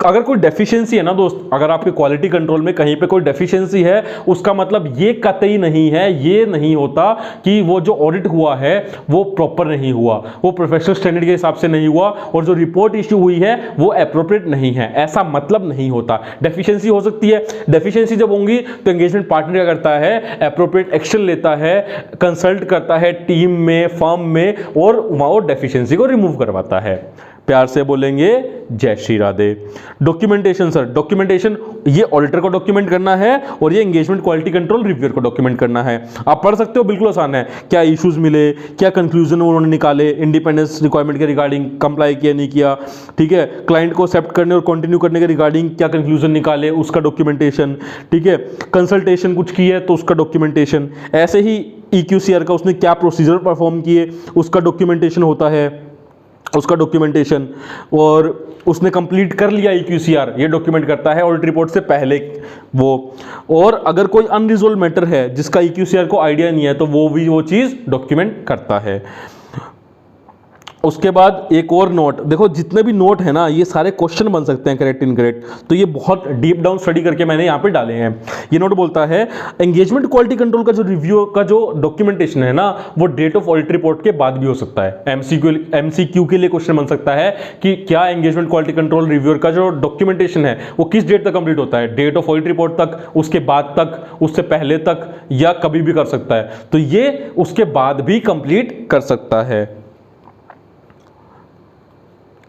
अगर कोई डेफिशिएंसी है ना दोस्त, अगर आपके क्वालिटी कंट्रोल में कहीं पे कोई डेफिशिएंसी है, उसका मतलब ये कतई नहीं है, ये नहीं होता कि वो जो ऑडिट हुआ है वो प्रॉपर नहीं हुआ, वो प्रोफेशनल स्टैंडर्ड के हिसाब से नहीं हुआ और जो रिपोर्ट इश्यू हुई है वो एप्रोप्रिएट नहीं है, ऐसा मतलब नहीं होता। डेफिशिएंसी हो सकती है, डेफिशिएंसी जब होंगी तो एंगेजमेंट पार्टनर क्या करता है, एप्रोप्रिएट एक्शन लेता है, कंसल्ट करता है टीम में, फर्म में, और वो डेफिशिएंसी को रिमूव करवाता है। प्यार से बोलेंगे जय Shri Radhe. Documentation sir, documentation ये ऑडिटर को डॉक्यूमेंट करना है और ये एंगेजमेंट क्वालिटी कंट्रोल रिव्यूअर को डॉक्यूमेंट करना है। आप पढ़ सकते हो, बिल्कुल आसान है। क्या इश्यूज मिले, क्या कंक्लूजन उन्होंने निकाले, इंडिपेंडेंस रिक्वायरमेंट के रिगार्डिंग कंप्लाई किया नहीं किया, ठीक है, क्लाइंट को एक्सेप्ट करने और कंटिन्यू करने के रिगार्डिंग क्या कंक्लूजन निकाले उसका डॉक्यूमेंटेशन, ठीक है, कंसल्टेशन कुछ की है तो उसका डॉक्यूमेंटेशन, ऐसे ही EQCR का उसने क्या प्रोसीजर परफॉर्म किए उसका डॉक्यूमेंटेशन होता है, उसका डॉक्यूमेंटेशन, और उसने कंप्लीट कर लिया EQCR ये डॉक्यूमेंट करता है ऑडिट रिपोर्ट से पहले वो। और अगर कोई अनरिजोल्व मैटर है जिसका EQCR को आइडिया नहीं है तो वो भी वो चीज डॉक्यूमेंट करता है। उसके बाद एक और नोट देखो, जितने भी नोट है ना ये सारे क्वेश्चन बन सकते हैं करेक्ट इनकरेक्ट, तो ये बहुत डीप डाउन स्टडी करके मैंने यहाँ पे डाले हैं। ये नोट बोलता है एंगेजमेंट क्वालिटी कंट्रोल का जो रिव्यू का जो डॉक्यूमेंटेशन है ना वो डेट ऑफ ऑडिट रिपोर्ट के बाद भी हो सकता है। एमसीक्यू के लिए क्वेश्चन बन सकता है कि क्या एंगेजमेंट क्वालिटी कंट्रोल रिव्यूअर का जो डॉक्यूमेंटेशन है वो किस डेट तक कंप्लीट होता है, डेट ऑफ ऑडिट रिपोर्ट तक, उसके बाद तक, उससे पहले तक, या कभी भी कर सकता है। तो ये उसके बाद भी कंप्लीट कर सकता है।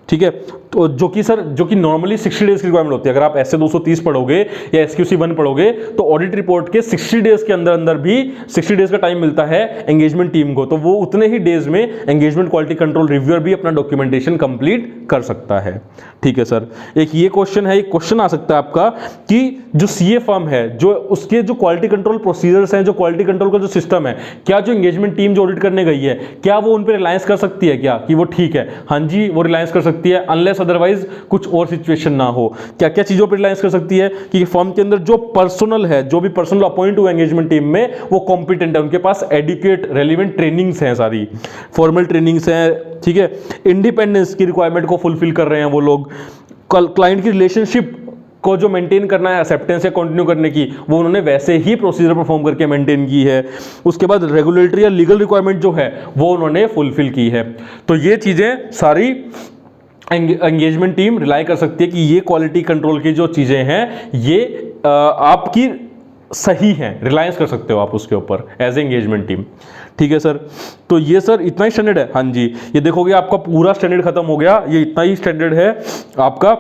ठीक है, तो जो कि नॉर्मली 60 डेज की रिक्वायरमेंट होती है। अगर आप ऐसे 230 पढ़ोगे या SQC 1 पढ़ोगे तो ऑडिट रिपोर्ट के 60 डेज के अंदर अंदर भी 60 डेज का टाइम मिलता है एंगेजमेंट टीम को, तो वो उतने ही डेज में एंगेजमेंट क्वालिटी कंट्रोल रिव्यूअर भी अपना डॉक्यूमेंटेशन कंप्लीट कर सकता है। ठीक है सर, एक ये क्वेश्चन है, एक क्वेश्चन आ सकता है आपका कि जो CA फर्म है, जो उसके जो क्वालिटी कंट्रोल प्रोसीजर्स हैं, जो क्वालिटी कंट्रोल का जो सिस्टम है, क्या जो एंगेजमेंट टीम जो ऑडिट करने गई है क्या वो उन पर रिलायंस कर सकती है, क्या कि वो ठीक है? हाँ जी, वो रिलायंस कर सकती है, अनलेस अदरवाइज कुछ और सिचुएशन ना हो। क्या क्या चीजों पर रिलायंस कर सकती है कि फर्म के अंदर जो पर्सनल है, जो भी पर्सनल अपॉइंट हुए एंगेजमेंट टीम में वो कॉम्पिटेंट है, उनके पास एडुकेट रेलिवेंट ट्रेनिंग्स हैं, सारी फॉर्मल ट्रेनिंग्स हैं। ठीक है, इंडिपेंडेंस की रिक्वायरमेंट को फुलफिल कर रहे हैं वो लोग, क्लाइंट की रिलेशनशिप को जो मेंटेन करना है, एक्सेप्टेंस या कंटिन्यू करने की, वो उन्होंने वैसे ही प्रोसीजर परफॉर्म करके मेंटेन की है। उसके बाद रेगुलेटरी या लीगल रिक्वायरमेंट जो है वो उन्होंने फुलफिल की है। तो ये चीजें सारी एंगेजमेंट टीम रिलाई कर सकती है कि ये क्वालिटी कंट्रोल की जो चीजें हैं ये आपकी सही हैं, रिलायंस कर सकते हो आप उसके ऊपर एज ए एंगेजमेंट टीम। ठीक है सर, तो ये सर इतना ही स्टैंडर्ड है। हाँ जी, ये देखोगे आपका पूरा स्टैंडर्ड खत्म हो गया, ये इतना ही स्टैंडर्ड है आपका।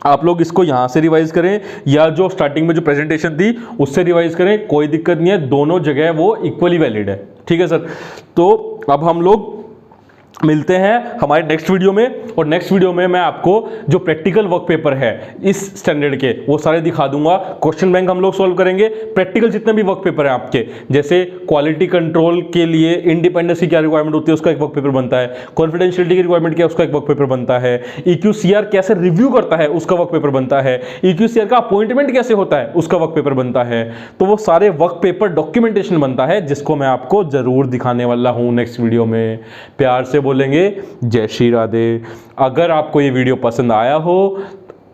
आप लोग इसको यहाँ से रिवाइज करें या जो स्टार्टिंग में जो प्रेजेंटेशन थी उससे रिवाइज करें, कोई दिक्कत नहीं है, दोनों जगह वो इक्वली वैलिड है। ठीक है सर, तो अब हम लोग मिलते हैं हमारे नेक्स्ट वीडियो में, और नेक्स्ट वीडियो में मैं आपको जो प्रैक्टिकल वर्क पेपर है इस स्टैंडर्ड के वो सारे दिखा दूंगा। क्वेश्चन बैंक हम लोग सॉल्व करेंगे, प्रैक्टिकल जितने भी वर्क पेपर हैं आपके, जैसे क्वालिटी कंट्रोल के लिए इंडिपेंडेंस की क्या रिक्वायरमेंट होती है उसका एक वर्क पेपर बनता है, कॉन्फिडेंशियलिटी की रिक्वायरमेंट क्या उसका एक वर्क पेपर बनता है, EQCR कैसे रिव्यू करता है उसका वर्क पेपर बनता है, EQCR का अपॉइंटमेंट कैसे होता है उसका वर्क पेपर बनता है। तो वो सारे वर्क पेपर डॉक्यूमेंटेशन बनता है जिसको मैं आपको जरूर दिखाने वाला हूँ नेक्स्ट वीडियो में। प्यार से बोलेंगे जय श्री राधे। अगर आपको ये वीडियो पसंद आया हो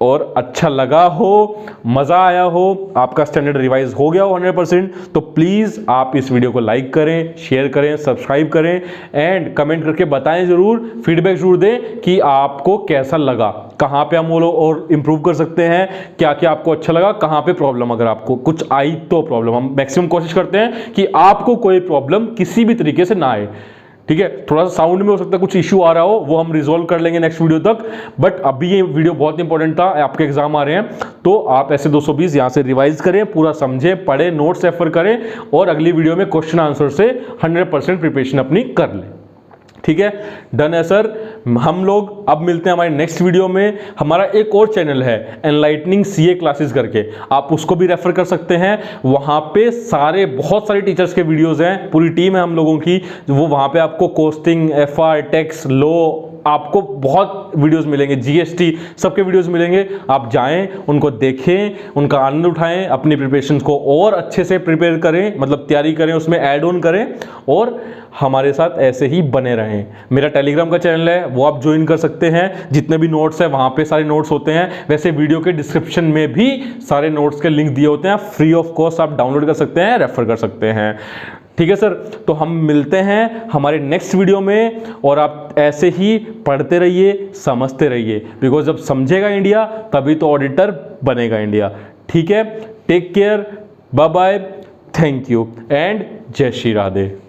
और अच्छा लगा हो, मजा आया हो, आपका स्टैंडर्ड रिवाइज हो गया हो 100%, तो प्लीज आप इस वीडियो को लाइक करें, शेयर करें, सब्सक्राइब करें एंड कमेंट करके बताएं जरूर, फीडबैक जरूर दें कि आपको कैसा लगा, कहां पे हम वो लोग और इंप्रूव कर सकते हैं, क्या क्या आपको अच्छा लगा, कहां पे प्रॉब्लम, अगर आपको कुछ आई तो प्रॉब्लम। हम मैक्सिमम कोशिश करते हैं कि आपको कोई प्रॉब्लम किसी भी तरीके से ना आए। ठीक है, थोड़ा सा साउंड में हो सकता है कुछ इश्यू आ रहा हो, वो हम रिजॉल्व कर लेंगे नेक्स्ट वीडियो तक, बट अभी ये वीडियो बहुत इंपॉर्टेंट था, आपके एग्जाम आ रहे हैं, तो आप ऐसे 220 यहां से रिवाइज करें, पूरा समझें, पढ़ें, नोट्स रेफर करें और अगली वीडियो में क्वेश्चन आंसर से 100% प्रिपरेशन अपनी कर लें। ठीक है, डन है सर। हम लोग अब मिलते हैं हमारे नेक्स्ट वीडियो में। हमारा एक और चैनल है एनलाइटनिंग CA क्लासेस करके, आप उसको भी रेफर कर सकते हैं। वहां पे बहुत सारे टीचर्स के वीडियोस हैं, पूरी टीम है हम लोगों की, वो वहां पे आपको कॉस्टिंग, FR, टैक्स, लॉ, आपको बहुत वीडियोस मिलेंगे, GST सबके वीडियोस मिलेंगे। आप जाएं, उनको देखें, उनका आनंद उठाएं, अपनी प्रिपरेशन को और अच्छे से प्रिपेयर करें, मतलब तैयारी करें, उसमें ऐड ऑन करें और हमारे साथ ऐसे ही बने रहें। मेरा टेलीग्राम का चैनल है, वो आप ज्वाइन कर सकते हैं, जितने भी नोट्स हैं वहाँ पे सारे नोट्स होते हैं। वैसे वीडियो के डिस्क्रिप्शन में भी सारे नोट्स के लिंक दिए होते हैं, फ्री ऑफ कॉस्ट आप डाउनलोड कर सकते हैं, रेफर कर सकते हैं। ठीक है सर, तो हम मिलते हैं हमारे नेक्स्ट वीडियो में, और आप ऐसे ही पढ़ते रहिए, समझते रहिए, बिकॉज जब समझेगा इंडिया तभी तो ऑडिटर बनेगा इंडिया। ठीक है, take care, bye bye, thank you and जय श्री राधे।